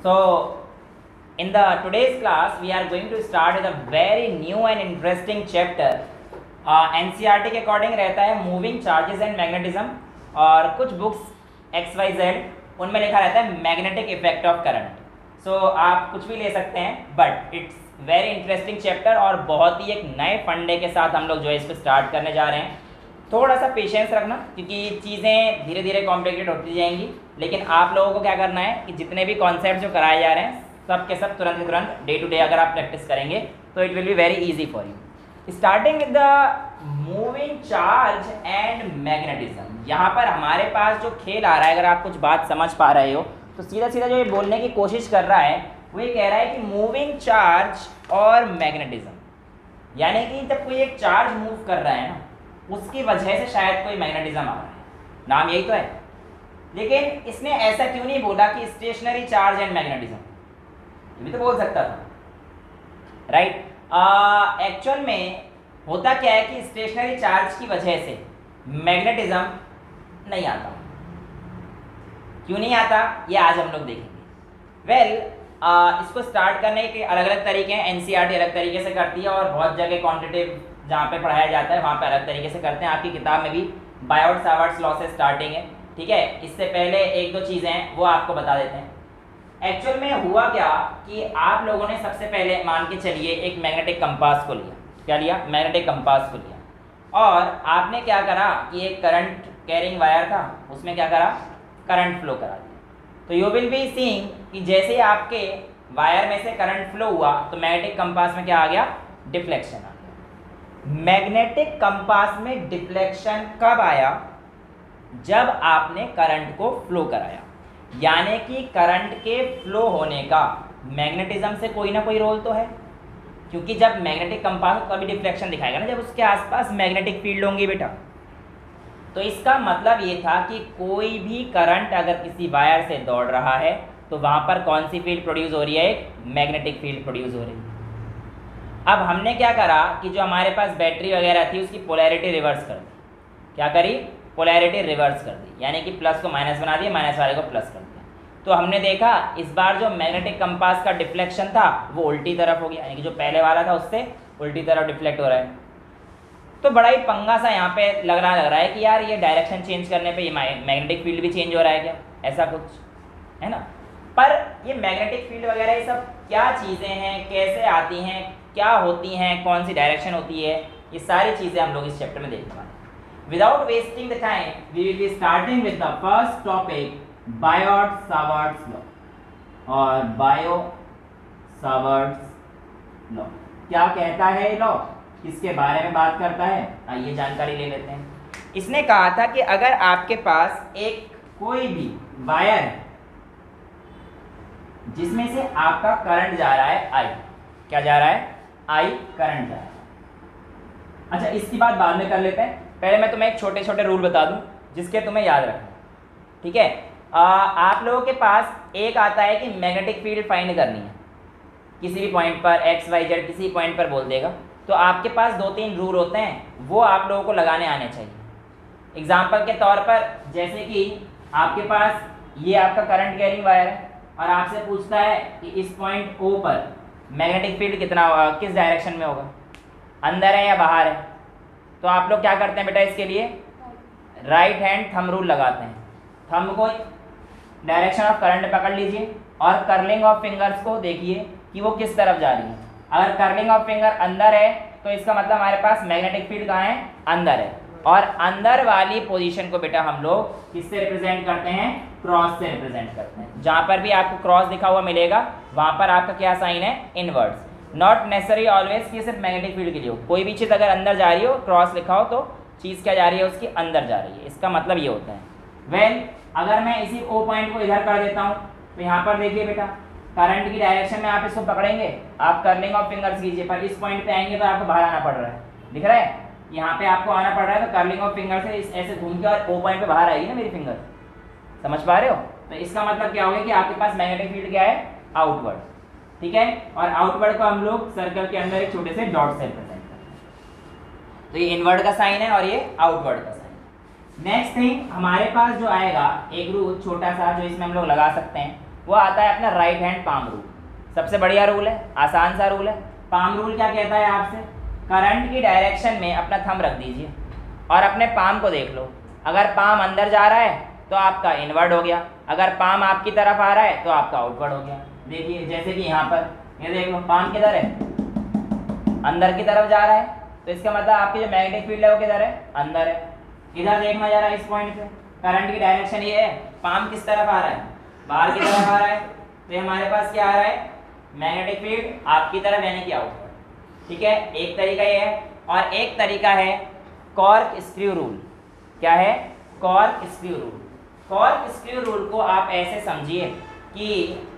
So in the today's class we are going to start with a very new and interesting chapter. NCERT के according रहता है moving charges and magnetism, और कुछ books XYZ उनमें लिखा रहता है मैग्नेटिक इफेक्ट ऑफ करंट. सो आप कुछ भी ले सकते हैं, but it's very interesting chapter और बहुत ही एक नए फंडे के साथ हम लोग जो है इसको स्टार्ट करने जा रहे हैं. थोड़ा सा पेशेंस रखना, क्योंकि चीज़ें धीरे धीरे कॉम्प्लिकेटेड होती जाएंगी, लेकिन आप लोगों को क्या करना है कि जितने भी कॉन्सेप्ट जो कराए जा रहे हैं सब के सब तुरंत के तुरंत डे टू डे अगर आप प्रैक्टिस करेंगे तो it will be very easy for you. Starting with the moving charge and magnetism. यहाँ पर हमारे पास जो खेल आ रहा है, अगर आप कुछ बात समझ पा रहे हो तो सीधा सीधा जो ये बोलने की कोशिश कर रहा है वो ये कह रहा है कि मूविंग चार्ज और मैग्नेटिज्म, यानी कि जब कोई एक चार्ज मूव कर रहा है ना, उसकी वजह से शायद कोई मैग्नेटिज्म आ रहा है. नाम यही तो है, लेकिन इसने ऐसा क्यों नहीं बोला कि स्टेशनरी चार्ज एंड मैग्नेटिज्म? ये भी तो बोल सकता था, राइट? एक्चुअल में होता क्या है कि स्टेशनरी चार्ज की वजह से मैग्नेटिज्म नहीं आता. क्यों नहीं आता ये आज हम लोग देखेंगे. इसको स्टार्ट करने के अलग अलग तरीके हैं. एनसीईआरटी अलग तरीके से करती है और बहुत जगह क्वांटिटेटिव जहाँ पे पढ़ाया जाता है वहाँ पे अलग तरीके से करते हैं. आपकी किताब में भी बायोट-सावर्ट्स लॉ से स्टार्टिंग है, ठीक है. इससे पहले एक दो चीज़ें हैं वो आपको बता देते हैं. एक्चुअल में हुआ क्या कि आप लोगों ने सबसे पहले मान के चलिए एक मैग्नेटिक कंपास को लिया. क्या लिया? मैग्नेटिक कंपास को लिया. और आपने क्या करा कि एक करंट कैरिंग वायर था, उसमें क्या करा? करंट फ्लो करा दिया. तो यू विल बी सीइंग कि जैसे ही आपके वायर में से करंट फ्लो हुआ तो मैग्नेटिक कंपास में क्या आ गया? डिफ्लेक्शन आ गया. मैग्नेटिक कंपास में डिफ्लेक्शन कब आया? जब आपने करंट को फ्लो कराया. यानी कि करंट के फ्लो होने का मैग्नेटिज्म से कोई ना कोई रोल तो है, क्योंकि जब मैग्नेटिक कंपास कभी डिफ्लेक्शन दिखाएगा ना, जब उसके आसपास मैग्नेटिक फील्ड होंगी बेटा. तो इसका मतलब ये था कि कोई भी करंट अगर किसी वायर से दौड़ रहा है तो वहाँ पर कौन सी फील्ड प्रोड्यूस हो रही है? एक मैग्नेटिक फील्ड प्रोड्यूस हो रही है. अब हमने क्या करा कि जो हमारे पास बैटरी वगैरह थी उसकी पोलैरिटी रिवर्स कर दी. क्या करी? पोलैरिटी रिवर्स कर दी, यानी कि प्लस को माइनस बना दिया, माइनस वाले को प्लस कर दिया. तो हमने देखा इस बार जो मैग्नेटिक कंपास का डिफ्लेक्शन था वो उल्टी तरफ हो गया, यानी कि जो पहले वाला था उससे उल्टी तरफ डिफ्लेक्ट हो रहा है. तो बड़ा ही पंगा सा यहाँ पे लग रहा है कि यार ये डायरेक्शन चेंज करने पे ये मैग्नेटिक फील्ड भी चेंज हो रहा है क्या? ऐसा कुछ है ना. पर ये मैग्नेटिक फील्ड वगैरह ये सब क्या चीज़ें हैं, कैसे आती हैं, क्या होती हैं, कौन सी डायरेक्शन होती है, ये सारी चीज़ें हम लोग इस चैप्टर में देखने वाले हैं. Without wasting the time we will be starting with the first topic, Biot Savart's law. और बायो-सावर्ट्स लॉ क्या कहता है? ये लॉ किसके बारे में बात करता है? आइए जानकारी ले लेते हैं. इसने कहा था कि अगर आपके पास एक कोई भी वायर है जिसमें से आपका करंट जा रहा है I. क्या जा रहा है? I करंट जा रहा है. अच्छा, इसकी बात बाद में कर लेते हैं. पहले मैं तुम्हें एक छोटे छोटे रूल बता दूं जिसके तुम्हें याद रखना, ठीक है. आप लोगों के पास एक आता है कि मैग्नेटिक फील्ड फाइंड करनी है किसी भी पॉइंट पर, XYZ किसी पॉइंट पर बोल देगा. तो आपके पास दो तीन रूल होते हैं, वो आप लोगों को लगाने आने चाहिए. एग्जाम्पल के तौर पर जैसे कि आपके पास ये आपका करंट कैरिंग वायर है और आपसे पूछता है कि इस पॉइंट O पर मैग्नेटिक फील्ड कितना किस डायरेक्शन में होगा, अंदर है या बाहर है. तो आप लोग क्या करते हैं बेटा? इसके लिए राइट हैंड थंब रूल लगाते हैं. थंब को डायरेक्शन ऑफ करंट पकड़ लीजिए और कर्लिंग ऑफ फिंगर्स को देखिए कि वो किस तरफ जा रही है. अगर कर्लिंग ऑफ फिंगर अंदर है तो इसका मतलब हमारे पास मैग्नेटिक फील्ड कहाँ है? अंदर है. और अंदर वाली पोजीशन को बेटा हम लोग किससे रिप्रेजेंट करते हैं? क्रॉस से रिप्रेजेंट करते हैं. जहाँ पर भी आपको क्रॉस दिखा हुआ मिलेगा वहाँ पर आपका क्या साइन है? इनवर्ड्स. नॉट नेसेसरी ऑलवेज कि सिर्फ मैग्नेटिक फील्ड के लिए हो. कोई भी चीज़ अगर अंदर जा रही हो, क्रॉस लिखा हो, तो चीज़ क्या जा रही है? उसकी अंदर जा रही है. इसका मतलब ये होता है. अगर मैं इसी O पॉइंट को इधर कर देता हूँ तो यहाँ पर देखिए बेटा, करंट की डायरेक्शन में आप इसको पकड़ेंगे, आप कर्लिंग ऑफ फिंगर्स कीजिए, पर इस पॉइंट पे आएंगे तो आपको बाहर आना पड़ रहा है. दिख रहा है? यहाँ पे आपको आना पड़ रहा है, तो कर्लिंग ऑफ फिंगर से ऐसे घूम के और O पॉइंट पे बाहर आएगी ना मेरी फिंगर. समझ पा रहे हो? तो इसका मतलब क्या हो गया कि आपके पास मैग्नेटिक फील्ड क्या है? आउटवर्ड. ठीक है. और आउटवर्ड को हम लोग सर्कल के अंदर एक छोटे से डॉट से रिप्रेजेंट करते हैं. तो ये इनवर्ड का साइन है और ये आउटवर्ड का साइन. नेक्स्ट थिंग हमारे पास जो आएगा एक रूल छोटा सा जो इसमें हम लोग लगा सकते हैं, वो आता है अपना राइट हैंड पाम रूल। सबसे बढ़िया रूल है, आसान सा रूल है। पाम रूल क्या कहता है आपसे, करंट की डायरेक्शन में अपना थंब रख दीजिए और अपने पाम को देख लो। अगर पाम अंदर जा रहा है तो आपका इनवर्ड हो गया, अगर पाम आपकी तरफ आ रहा है तो आपका आउटवर्ड हो गया। देखिए जैसे कि यहाँ पर ये देख लो, पाम किधर है, अंदर की तरफ जा रहा है, तो इसका मतलब आपकी जो मैग्नेटिक फील्ड है वो किधर है, अंदर है। इधर देखना जा रहा है इस पॉइंट पे, करंट की डायरेक्शन ये है, पाम किस तरफ आ रहा है, बाहर की तरफ आ रहा है, तो हमारे पास क्या आ रहा है, मैग्नेटिक फील्ड आपकी तरफ यानी कि आउटवर्ड। ठीक है, एक तरीका ये है। और एक तरीका है कॉर्क स्क्रू रूल। क्या है, cork screw rule. Cork screw rule को आप ऐसे समझिए कि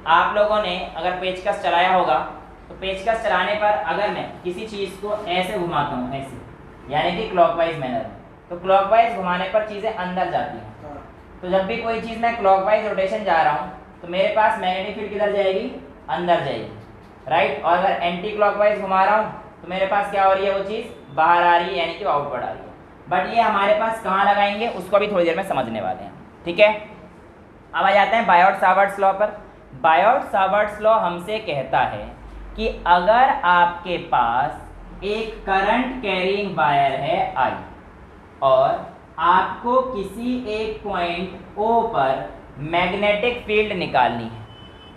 आप लोगों ने अगर पेचकस चलाया होगा तो पेचकस चलाने पर अगर मैं किसी चीज़ को ऐसे घुमाता हूँ, ऐसे यानी कि क्लॉकवाइज मैनर में, तो क्लॉकवाइज घुमाने पर चीज़ें अंदर जाती हैं। तो जब भी कोई चीज़ मैं क्लॉकवाइज रोटेशन जा रहा हूँ तो मेरे पास मैग्नेटिक फील्ड किधर जाएगी, अंदर जाएगी, राइट। और अगर एंटी क्लॉकवाइज घुमा रहा हूँ तो मेरे पास क्या हो रही है, वो चीज़ बाहर आ रही है यानी कि आउटवर्ड आ रही है। बट ये हमारे पास कहाँ लगाएंगे उसको भी थोड़ी देर में समझने वाले हैं। ठीक है, अब आ जाते हैं बायोट-सावर्ट्स लॉ पर। बायोट-सावर्ट्स लॉ हमसे कहता है कि अगर आपके पास एक करंट कैरिंग वायर है I और आपको किसी एक पॉइंट O पर मैग्नेटिक फील्ड निकालनी है,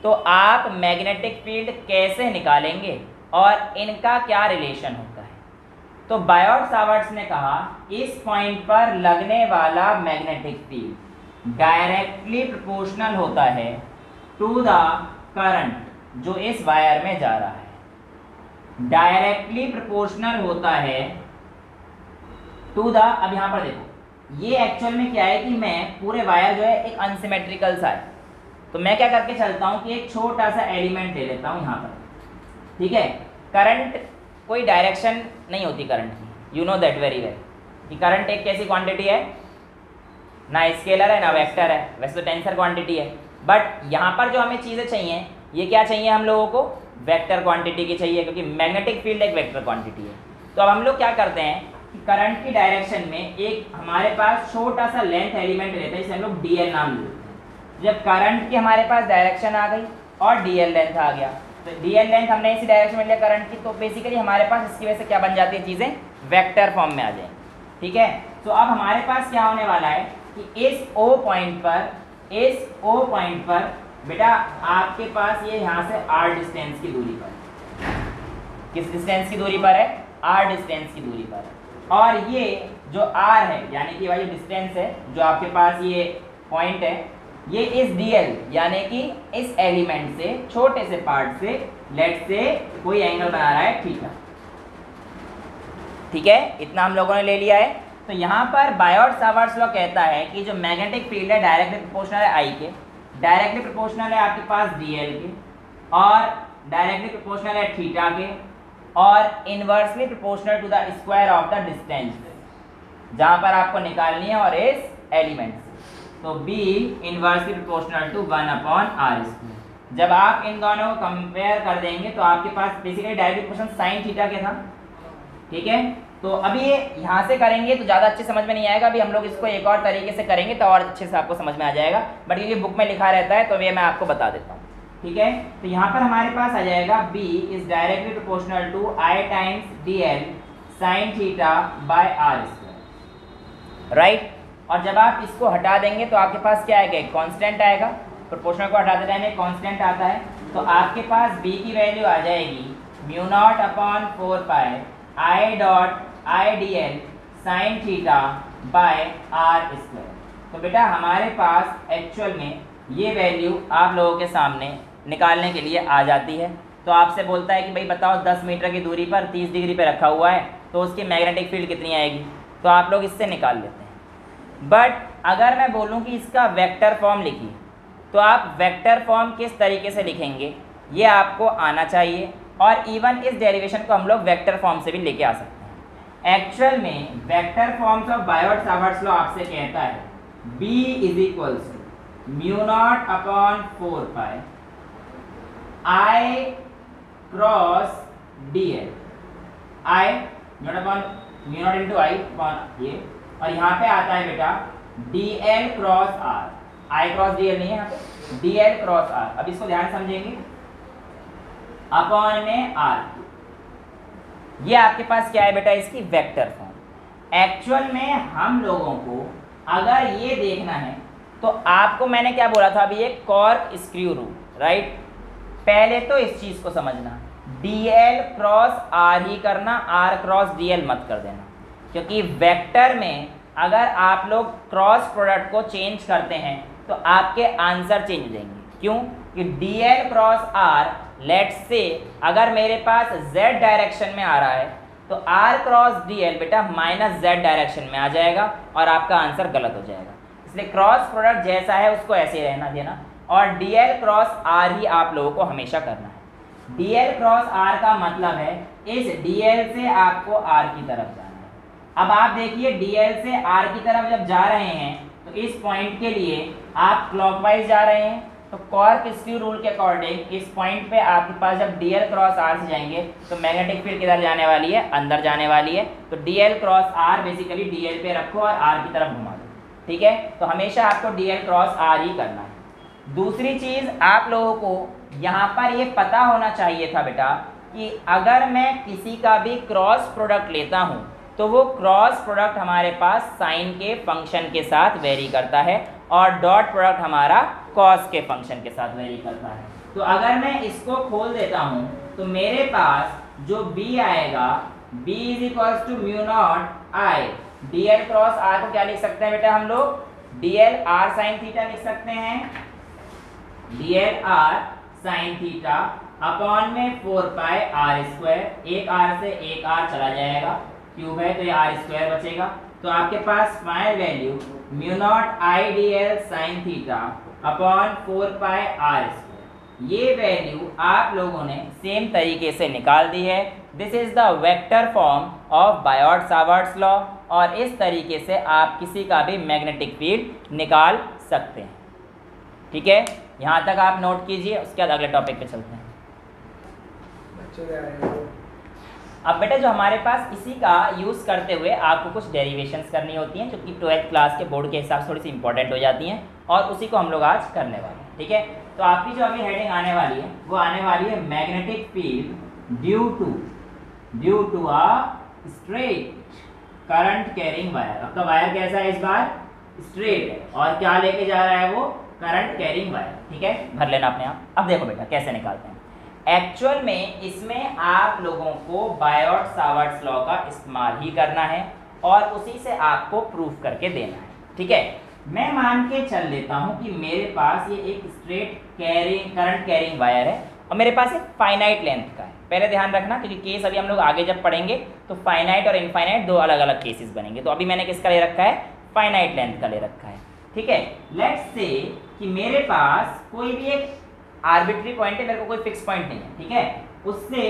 तो आप मैग्नेटिक फील्ड कैसे निकालेंगे और इनका क्या रिलेशन होता है। तो बायोट-सावर्ट्स ने कहा इस पॉइंट पर लगने वाला मैग्नेटिक फील्ड डायरेक्टली प्रोपोर्शनल होता है टू द करंट जो इस वायर में जा रहा है। डायरेक्टली प्रोपोर्शनल होता है टू द, अब यहाँ पर देखो ये एक्चुअल में क्या है कि मैं पूरे वायर जो है एक अनसिमेट्रिकल सा है, तो मैं क्या करके चलता हूँ कि एक छोटा सा एलिमेंट ले लेता हूँ यहाँ पर। ठीक है, करंट कोई डायरेक्शन नहीं होती करंट की, you know that very well कि करंट एक कैसी क्वांटिटी है, ना स्केलर है ना वेक्टर है, वैसे तो टेंसर क्वांटिटी है। बट यहाँ पर जो हमें चीज़ें चाहिए, ये क्या चाहिए हम लोगों को, वेक्टर क्वांटिटी की चाहिए, क्योंकि मैग्नेटिक फील्ड एक वेक्टर क्वांटिटी है। तो अब हम लोग क्या करते हैं कि करंट की डायरेक्शन में एक हमारे पास छोटा सा लेंथ एलिमेंट रहता है, जिसे हम लोग DL नाम देते हैं। जब करंट की हमारे पास डायरेक्शन आ गई और DL लेंथ आ गया, तो DL लेंथ हमने इसी डायरेक्शन में लिया करंट की, तो बेसिकली हमारे पास इसकी वजह से क्या बन जाती है, चीज़ें वेक्टर फॉर्म में आ जाएंगी। ठीक है, तो अब हमारे पास क्या होने वाला है कि इस O पॉइंट पर बेटा आपके पास ये यहाँ से R डिस्टेंस की दूरी पर, किस डिस्टेंस की दूरी पर है, R डिस्टेंस की दूरी पर। और ये जो R है यानी कि भाई डिस्टेंस है जो आपके पास ये पॉइंट है, ये इस DL यानी कि इस एलिमेंट से छोटे से पार्ट से लेट से कोई एंगल बना रहा है थीटा। ठीक है, इतना हम लोगों ने ले लिया है। तो यहाँ पर बायोट-सावर्ट्स लॉ कहता है कि जो मैग्नेटिक फील्ड है डायरेक्टली प्रोपोर्शनल है I के, डायरेक्टली प्रोपोर्शनल है आपके पास DL के, और डायरेक्टली प्रोपोर्शनल है थीटा के, और inversely proportional to the square of the distance जहाँ पर आपको निकालनी है और इस एलिमेंट से। तो B inversely proportional to 1/r²। जब आप इन दोनों को कंपेयर कर देंगे तो आपके पास basically directly proportional sine theta के था। ठीक है, तो अभी ये यहाँ से करेंगे तो ज़्यादा अच्छे समझ में नहीं आएगा, अभी हम लोग इसको एक और तरीके से करेंगे तो और अच्छे से आपको समझ में आ जाएगा, बट ये बुक में लिखा रहता है तो ये मैं आपको बता देता हूँ। ठीक है, तो यहाँ पर हमारे पास आ जाएगा B is directly proportional to I times DL sine theta by r², right. और जब आप इसको हटा देंगे तो आपके पास क्या आएगा, एक कांस्टेंट आएगा, प्रोपोर्शनल को हटाते टाइम कांस्टेंट आता है, तो आपके पास B की वैल्यू आ जाएगी μ0/4 pi I dot IDL sign theta by r²। तो बेटा हमारे पास एक्चुअल में ये वैल्यू आप लोगों के सामने निकालने के लिए आ जाती है। तो आपसे बोलता है कि भाई बताओ 10 मीटर की दूरी पर 30 डिग्री पे रखा हुआ है तो उसकी मैग्नेटिक फील्ड कितनी आएगी, तो आप लोग इससे निकाल लेते हैं। बट अगर मैं बोलूँ कि इसका वेक्टर फॉर्म लिखिए, तो आप वेक्टर फॉर्म किस तरीके से लिखेंगे ये आपको आना चाहिए, और इवन इस डेरिवेशन को हम लोग वेक्टर फॉर्म से भी लेके आ सकते हैं। एक्चुअल में vector forms of Biot Savart's law आपसे कहता है B is equals to μ0/4 pi I cross DL, I μ0 into I upon ये, और यहाँ पे आता है बेटा DL cross R, I cross DL नहीं है यहाँ पे, dl क्रॉस r। अब इसको ध्यान समझेंगे, अपॉन में r, ये आपके पास क्या है बेटा, इसकी वेक्टर फॉर्म। एक्चुअल में हम लोगों को अगर ये देखना है तो आपको मैंने क्या बोला था अभी, एक कॉर्क स्क्रू रूल, राइट। पहले तो इस चीज को समझना, dl क्रॉस r ही करना, r क्रॉस dl मत कर देना, क्योंकि वेक्टर में अगर आप लोग क्रॉस प्रोडक्ट को चेंज करते हैं तो आपके आंसर चेंज हो जाएंगे। क्यों? कि dl cross r, let's say अगर मेरे पास z डायरेक्शन में आ रहा है तो r क्रॉस dl बेटा माइनस z डायरेक्शन में आ जाएगा और आपका आंसर गलत हो जाएगा। इसलिए क्रॉस प्रोडक्ट जैसा है उसको ऐसे ही रहना देना, और dl क्रॉस r ही आप लोगों को हमेशा करना है। dl क्रॉस r का मतलब है इस dl से आपको r की तरफ जाना है। अब आप देखिए dl से r की तरफ जब जा रहे हैं तो इस पॉइंट के लिए आप क्लॉकवाइज जा रहे हैं, तो कॉर्क स्क्रू रूल के अकॉर्डिंग इस पॉइंट पे आपके पास जब dl क्रॉस r से जाएंगे तो मैग्नेटिक फील्ड किधर जाने वाली है, अंदर जाने वाली है। तो dl cross r basically dl पे रखो और r की तरफ घुमा दो, ठीक है। तो हमेशा आपको dl क्रॉस r ही करना है। दूसरी चीज आप लोगों को यहाँ पर ये पता होना चाहिए था बेटा कि अगर मैं किसी का भी क्रॉस प्रोडक्ट लेता हूँ तो वो क्रॉस प्रोडक्ट हमारे पास साइन के फंक्शन के साथ वेरी करता है और डॉट प्रोडक्ट हमारा कॉस के फंक्शन के साथ वेरी करता है। तो अगर मैं इसको खोल देता हूँ तो मेरे पास जो b आएगा, b is equals to mu not I dl cross r को क्या लिख सकते हैं बेटा हम लोग, dl r साइन थीटा लिख सकते हैं, dl r sine theta upon में 4 पाई r स्क्वायर, एक r से एक r चला जाएगा, क्यूब है तो ये r स्क्वायर बचेगा। तो आपके पास final value mu naught I dl sine theta upon 4 pi r square, ये वैल्यू आप लोगों ने सेम तरीके से निकाल दी है। This is the vector form of Biot Savart's law, और इस तरीके से आप किसी का भी मैग्नेटिक फील्ड निकाल सकते हैं, ठीक है। यहाँ तक आप नोट कीजिए, उसके बाद अगले टॉपिक पे चलते हैं। अब बेटा जो हमारे पास इसी का यूज़ करते हुए आपको कुछ डेरिवेशंस करनी होती हैं जो कि 12th क्लास के बोर्ड के हिसाब से थोड़ी सी इंपॉर्टेंट हो जाती हैं, और उसी को हम लोग आज करने वाले हैं, ठीक है। तो आपकी जो अभी हेडिंग आने वाली है वो आने वाली है magnetic field due to a straight current carrying wire. आपका वायर कैसा है, इस बार स्ट्रेट है, और क्या लेके जा रहा है वो, करंट कैरिंग वायर, ठीक है। भर लेना अपने आप। अब देखो बेटा कैसे निकालते हैं। एक्चुअल में इसमें आप लोगों को बायोट-सावर्ट्स लॉ का इस्तेमाल ही करना है और उसी से आपको प्रूफ करके देना है, ठीक है। मैं मान के चल लेता हूं कि मेरे पास ये एक स्ट्रेट करंट कैरिंग वायर है और मेरे पास एक फाइनाइट लेंथ का है। पहले ध्यान रखना क्योंकि केस अभी हम लोग आगे जब पढ़ेंगे तो फाइनाइट और इनफाइनाइट दो अलग अलग केसेस बनेंगे। तो अभी मैंने किसका ले रखा है, फाइनाइट लेंथ का ले रखा है, ठीक है। लेट्स से कि मेरे पास कोई भी एक आर्बिट्री पॉइंट है, मेरे को कोई फिक्स पॉइंट नहीं है, ठीक है। उससे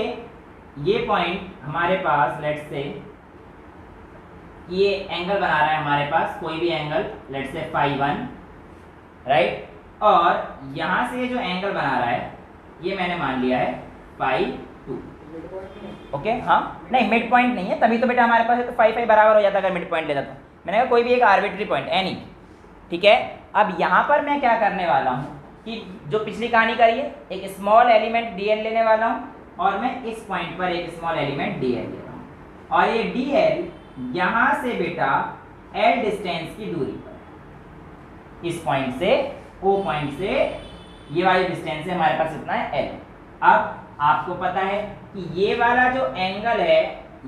ये पॉइंट हमारे पास लेट्स से ये एंगल बना रहा है हमारे पास, कोई भी एंगल लेट्स से फाई 1, राइट, और यहाँ से जो एंगल बना रहा है ये मैंने मान लिया है फाई 2, ओके। हाँ नहीं, मिड पॉइंट नहीं है, तभी तो बेटा हमारे पास है तो फाई फाई बराबर हो जाता अगर मिड पॉइंट लेता तो। मैंने कहा कोई भी एक आर्बिट्री पॉइंट एनी, ठीक है। अब यहाँ पर मैं क्या करने वाला हूँ कि जो पिछली कहानी करी है, एक स्मॉल एलिमेंट dl लेने वाला हूँ और मैं इस पॉइंट पर एक स्मॉल एलिमेंट dl ले रहा हूँ, और ये dl यहाँ से बेटा l डिस्टेंस की दूरी पर, इस पॉइंट से o पॉइंट से ये वाली डिस्टेंस है हमारे पास इतना है l। अब आपको पता है कि ये वाला जो एंगल है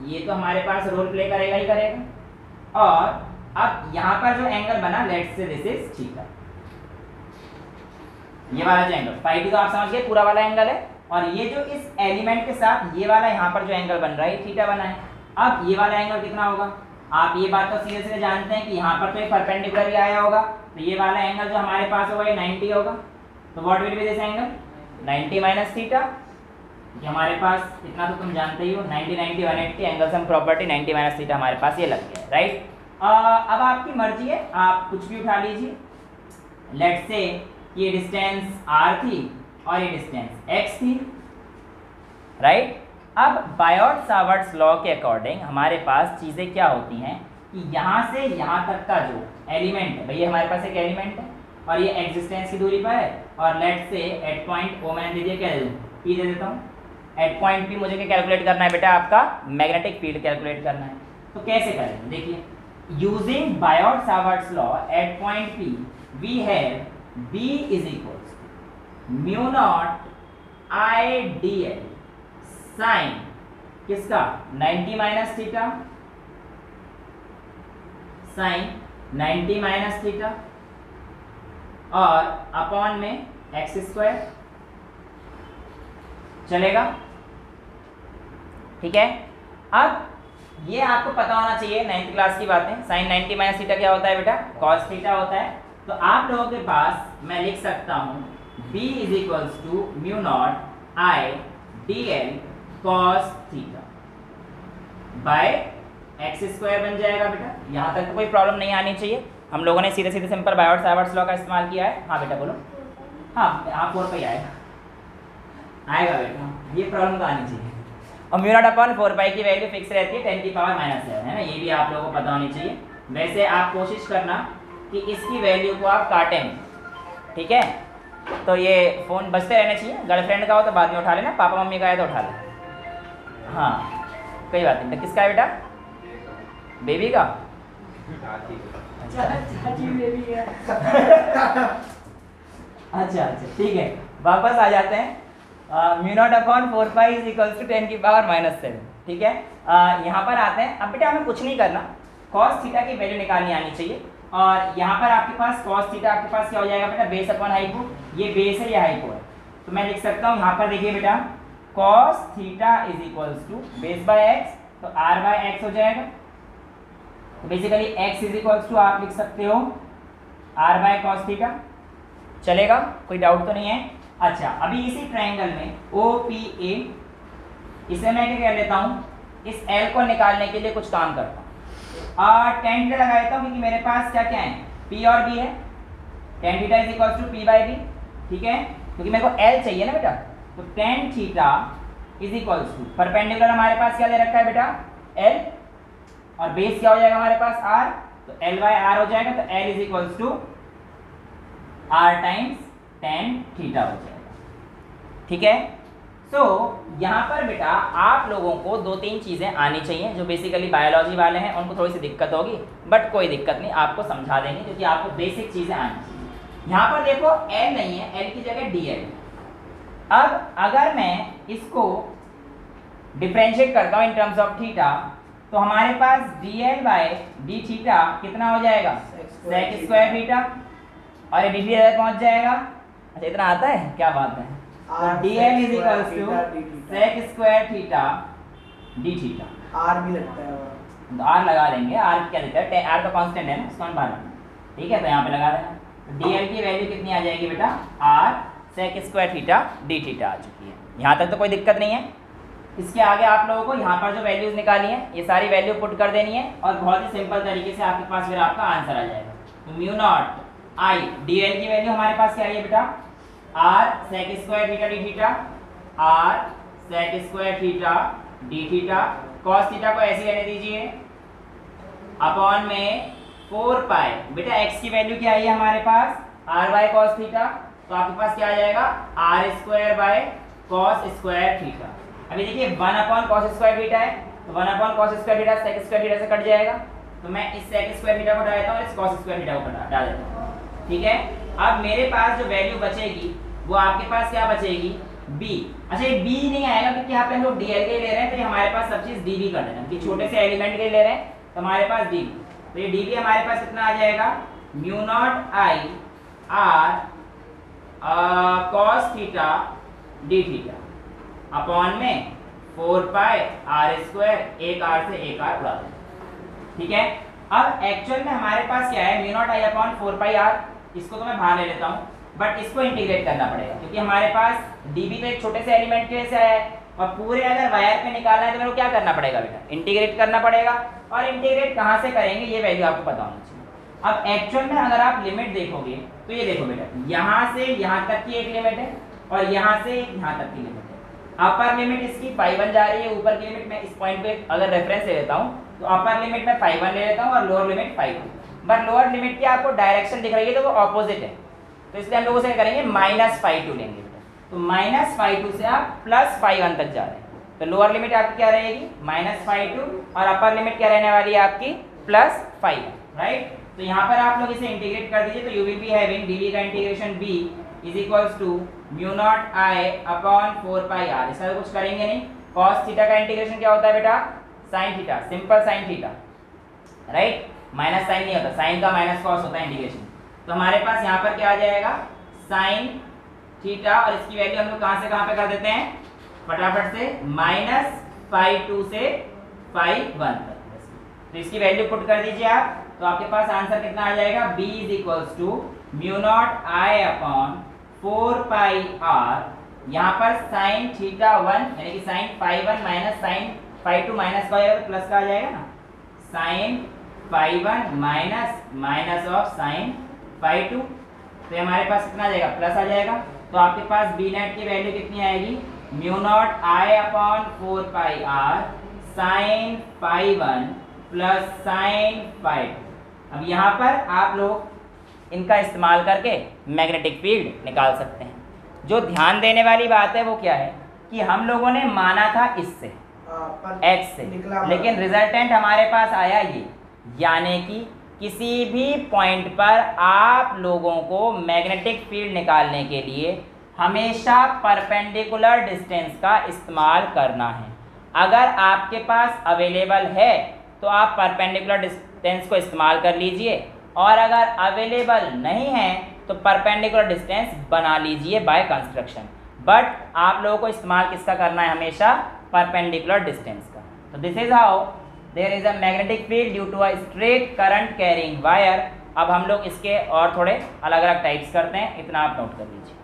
ये तो हमारे पास रोल प्ले करेगा ही करेगा, और अब यहाँ पर जो एंगल बना let's say this is theta, ये वाला जो एंगल फाई 2 तो आप समझ गए पूरा वाला एंगल है, और ये जो इस एलिमेंट के साथ ये वाला यहाँ पर जो एंगल बन रहा है थीटा बना है। अब ये वाला एंगल कितना होगा, आप ये बात तो सीधे सीधे जानते हैं कि यहाँ पर तो एक परपेंडिकुलर ही आया होगा, तो ये वाला एंगल जो हमारे पास होगा ये 90 होगा। तो what will be this angle, 90 minus theta, कि हमारे पास इतना तो तुम जानते ही हो 90 90 180 angle sum property 90 minus theta हमारे पास ये लग गया है, राइट। अब आपकी मर्जी है, आप कुछ भी उठा लीजिए। लेट्स से ये डिस्टेंस r थी और ये डिस्टेंस x थी, राइट। अब बायोट-सावर्ट्स लॉ के अकॉर्डिंग हमारे पास चीज़ें क्या होती हैं कि यहाँ से यहाँ तक का जो एलिमेंट है, भैया हमारे पास एक एलिमेंट है और ये एक्सिस्टेंस की दूरी पर है, और लेट से एट पॉइंट ओ मैंने दे दिया, क्या दे दूँ, पी दे देता हूँ। एट पॉइंट पी मुझे क्या कैलकुलेट करना है बेटा, आपका मैग्नेटिक फील्ड कैलकुलेट करना है। तो कैसे करेंगे, देखिए, using Biot Savart's law at point P we have B is equals mu not I D L sine किसका 90 minus theta, sine 90 minus theta, और अपॉन में एक्स स्क्वायर, चलेगा, ठीक है। अब ये आपको पता होना चाहिए 9th क्लास की बातें, साइन 90 माइनस थीटा क्या होता है बेटा, कॉस थीटा होता है। तो आप लोगों के पास मैं लिख सकता हूँ b is equals to mu not I D L cos theta by x square बन जाएगा बेटा। यहाँ तक तो कोई प्रॉब्लम नहीं आनी चाहिए, हम लोगों ने सीधे सीधे सिंपल बायोट सावर्ट्स लॉ का इस्तेमाल किया है। हाँ बेटा बोलो, हाँ आप 4 पे आएगा बेटा, ये प्रॉब्लम तो आनी चाहिए। और म्यू नॉट अपॉन 4 पाई की वैल्यू फिक्स रहती है 10 की पावर -7 है ना, ये भी आप लोगों को पता होनी चाहिए। वैसे आप कोशिश करना कि इसकी वैल्यू को आप काटें, ठीक है। तो ये फ़ोन बजते रहने चाहिए, गर्लफ्रेंड का हो तो बाद में उठा लेना, पापा मम्मी का है तो उठा ले, हाँ कोई बात नहीं। तो किसका है बेटा, बेबी का, चाची बेबी है अच्छा ठीक है, वापस आ जाते हैं। Mu not upon 4 pi is equals to 10 की पावर -7, ठीक है। यहाँ पर आते हैं। अब बेटा हमें कुछ नहीं करना, कॉस थीटा की वैल्यू निकालनी आनी चाहिए। और यहाँ पर आपके पास कॉस थीटा आपके पास क्या हो जाएगा बेटा, बेस अपॉन हाइपो, ये बेस है ये हाइपो है, तो मैं लिख सकता हूँ यहाँ पर देखिए बेटा, cos theta is equals to base by x, तो r बाय एक्स हो जाएगा। तो basically x is equals to आप लिख सकते हो r बाय कॉस थीटा, चलेगा, कोई डाउट तो नहीं है। अच्छा, अभी इसी ट्रायंगल में OPA, इसे मैं क्या कर लेता हूँ, इस L को निकालने के लिए कुछ काम करता हूँ। tan थीटा लगा देता हूँ, क्योंकि मेरे पास क्या क्या है, P और B है, tan theta is equals to P by B, ठीक है, क्योंकि मेरे को L चाहिए ना बेटा। तो tan theta is equals to, perpendicular हमारे पास क्या दे रखा है बेटा, L, और बेस क्या हो जाएगा हमारे पास R, तो L बाय R हो जाएगा। तो L is equals to R times tan theta हो जाएगा, ठीक है। तो यहाँ पर बेटा आप लोगों को 2-3 चीज़ें आनी चाहिए, जो बेसिकली बायोलॉजी वाले हैं उनको थोड़ी सी दिक्कत होगी, बट कोई दिक्कत नहीं, आपको समझा देंगे, क्योंकि आपको बेसिक चीज़ें आनी चाहिए। यहाँ पर देखो L नहीं है, L की जगह DL। अब अगर मैं इसको डिफ्रेंशिएट करता हूँ इन टर्म्स ऑफ थीटा, तो हमारे पास DL बाय डी थीटा कितना हो जाएगा, सेक स्क्वायर थीटा, और ये डी थीटा पहुँच जाएगा। अच्छा इतना आता है, क्या बात है। तो DL is equals to sec square theta D theta, R भी लगता है, तो R लगा देंगे, R क्या देता है, R तो कांस्टेंट है ना, इसको हम बाहर, ठीक है, तो यहाँ पे लगा देना। तो DL की वैल्यू कितनी आ जाएगी बेटा, R sec square theta D theta आ चुकी है। यहाँ तक तो कोई दिक्कत नहीं है। इसके आगे आप लोगों को यहाँ पर जो वैल्यूज निकाली है, ये सारी वैल्यू पुट कर देनी है, और बहुत ही सिंपल तरीके से आपके पास फिर आपका आंसर आ जाएगा। तो म्यू नॉट आई DL की वैल्यू हमारे पास क्या है बेटा, R sec square theta D theta, R sec square theta D theta, cos theta को ऐसे रहने दीजिए, अपॉन में 4 पाई, बेटा x की वैल्यू क्या आई है हमारे पास, R बाय कॉस थीटा, तो आपके पास क्या आ जाएगा, R square by cos square theta. अभी देखिए 1 अपॉन कॉस स्क्वायर थीटा है, तो 1 upon cos square theta sec square theta से कट जाएगा, तो मैं इस सेक स्क्वायर थीटा को हटा देता हूँ और इस कॉस स्क्वायर थीटा को हटा देता हूँ, ठीक है। अब मेरे पास जो वैल्यू बचेगी वो आपके पास क्या बचेगी, b। अच्छा ये b नहीं आएगा, क्योंकि यहाँ पे हम लोग DL के ले रहे हैं, तो ये हमारे पास सब चीज dB कर देना, कि छोटे से एलिमेंट के ले रहे हैं, तो हमारे पास dB, तो ये dB हमारे पास कितना आ जाएगा, mu not I R cos theta D theta, upon में 4 पाई R स्क्वायर, एक R से एक R उड़ा दें, ठीक है। अब एक्चुअल में हमारे पास क्या है, mu naught I upon 4 pi R, इसको तो मैं बाहर ले लेता हूँ, बट इसको इंटीग्रेट करना पड़ेगा, क्योंकि हमारे पास dB तो एक छोटे से एलिमेंट के से आया है, और पूरे अगर वायर पे निकालना है तो मेरे को क्या करना पड़ेगा बेटा, इंटीग्रेट करना पड़ेगा। और इंटीग्रेट कहाँ से करेंगे, ये वैल्यू आपको पता होनी चाहिए। अब एक्चुअल में अगर आप लिमिट देखोगे, तो ये देखो बेटा, यहाँ से यहाँ तक की एक लिमिट है, और यहाँ से यहाँ तक की लिमिट है। अपर लिमिट इसकी π1 जा रही है, ऊपर की लिमिट मैं इस पॉइंट पे अगर रेफरेंस ले लेता हूँ, तो अपर लिमिट में π1 ले लेता हूँ और lower limit π2, but lower limit की आपको डायरेक्शन दिख रही है तो वो ऑपोजिट है, तो इसलिए हम लोग उसे करेंगे -φ2 लेंगे बेटा। तो -φ2 से आप +φ1 तक जा रहे हैं, तो लोअर लिमिट आपकी क्या रहेगी -φ2 और अपर लिमिट क्या रहने वाली है आपकी +φ1, राइट। तो यहाँ पर आप लोग इसे इंटीग्रेट कर दीजिए, तो you will be having dv का integration b is equals to mu not I upon 4πr। इसका कुछ करेंगे नहीं। cos थीटा का इंटीग्रेशन क्या होता है बेटा sin theta, simple sin theta, right. Minus sine नहीं होता, साइन का माइनस कॉस होता है इंटीग्रेशन। तो हमारे पास यहाँ पर क्या आ जाएगा sin थीटा, और इसकी वैल्यू हम लोग कहाँ से कहाँ पे कर देते हैं फटाफट से -φ2 से φ1 तक। तो इसकी वैल्यू पुट कर दीजिए आप, तो आपके पास आंसर कितना आ जाएगा b is equals to mu not I upon 4πr। यहाँ पर sin थीटा 1 यानी कि sin φ1 माइनस sin φ2 माइनस का प्लस का आ जाएगा ना, sin φ1 माइनस ऑफ sin φ2। तो हमारे पास कितना आ जाएगा प्लस आ जाएगा। तो आपके पास b नेट की वैल्यू कितनी आएगी mu not I upon 4πr sin φ1 plus sin φ2। अब यहाँ पर आप लोग इनका इस्तेमाल करके मैग्नेटिक फील्ड निकाल सकते हैं। जो ध्यान देने वाली बात है वो क्या है कि हम लोगों ने माना था इससे x से, लेकिन रिजल्टेंट हमारे पास आया ये, यानी कि किसी भी पॉइंट पर आप लोगों को मैग्नेटिक फील्ड निकालने के लिए हमेशा परपेंडिकुलर डिस्टेंस का इस्तेमाल करना है। अगर आपके पास अवेलेबल है तो आप परपेंडिकुलर डिस्टेंस को इस्तेमाल कर लीजिए, और अगर अवेलेबल नहीं है तो परपेंडिकुलर डिस्टेंस बना लीजिए बाय कंस्ट्रक्शन। बट आप लोगों को इस्तेमाल किसका करना है हमेशा परपेंडिकुलर डिस्टेंस का। तो this is how there is a magnetic field due to a straight current carrying wire. अब हम लोग इसके और थोड़े अलग अलग टाइप्स करते हैं, इतना आप नोट कर लीजिए।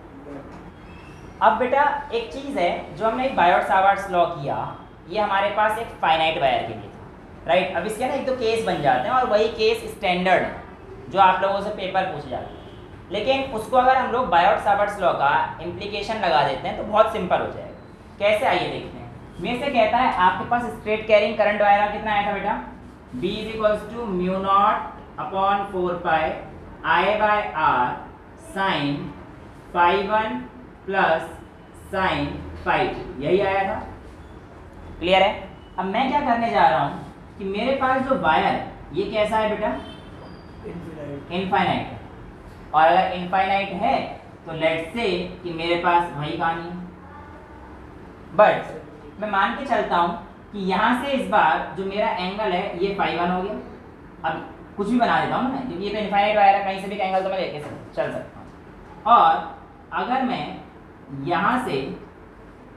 अब बेटा एक चीज़ है जो हमने बायोट-सावर्ट्स लॉ किया, ये हमारे पास एक फाइनाइट वायर के लिए था, राइट। अब इसके ना एक दो केस बन जाते हैं और वही केस स्टैंडर्ड है जो आप लोगों से पेपर पूछे जाते हैं, लेकिन उसको अगर हम लोग बायोट-सावर्ट्स लॉ का इम्प्लीकेशन लगा देते हैं तो बहुत सिंपल हो जाएगा। कैसे आइए देखते हैं। मेरे से कहता है आपके पास स्ट्रेट कैरिंग करंट वायर का कितना आया था बेटा b is equals to mu not upon 4πi/r sin φ1 plus sin φ2, यही आया था। क्लियर है। अब मैं क्या करने जा रहा हूँ कि मेरे पास जो वायर है ये कैसा है बेटा इनफाइनाइट है, और अगर इनफाइनाइट है तो लेट्स से कि मेरे पास वही कहानी है। बट मैं मान के चलता हूँ कि यहाँ से इस बार जो मेरा एंगल है ये φ1 हो गया। अब कुछ भी बना देता हूँ मैं, क्योंकि ये तो इनफाइनाइट वायर है, कहीं से भी एंगल तो मैं लेके चल सकता हूँ। और अगर मैं यहाँ से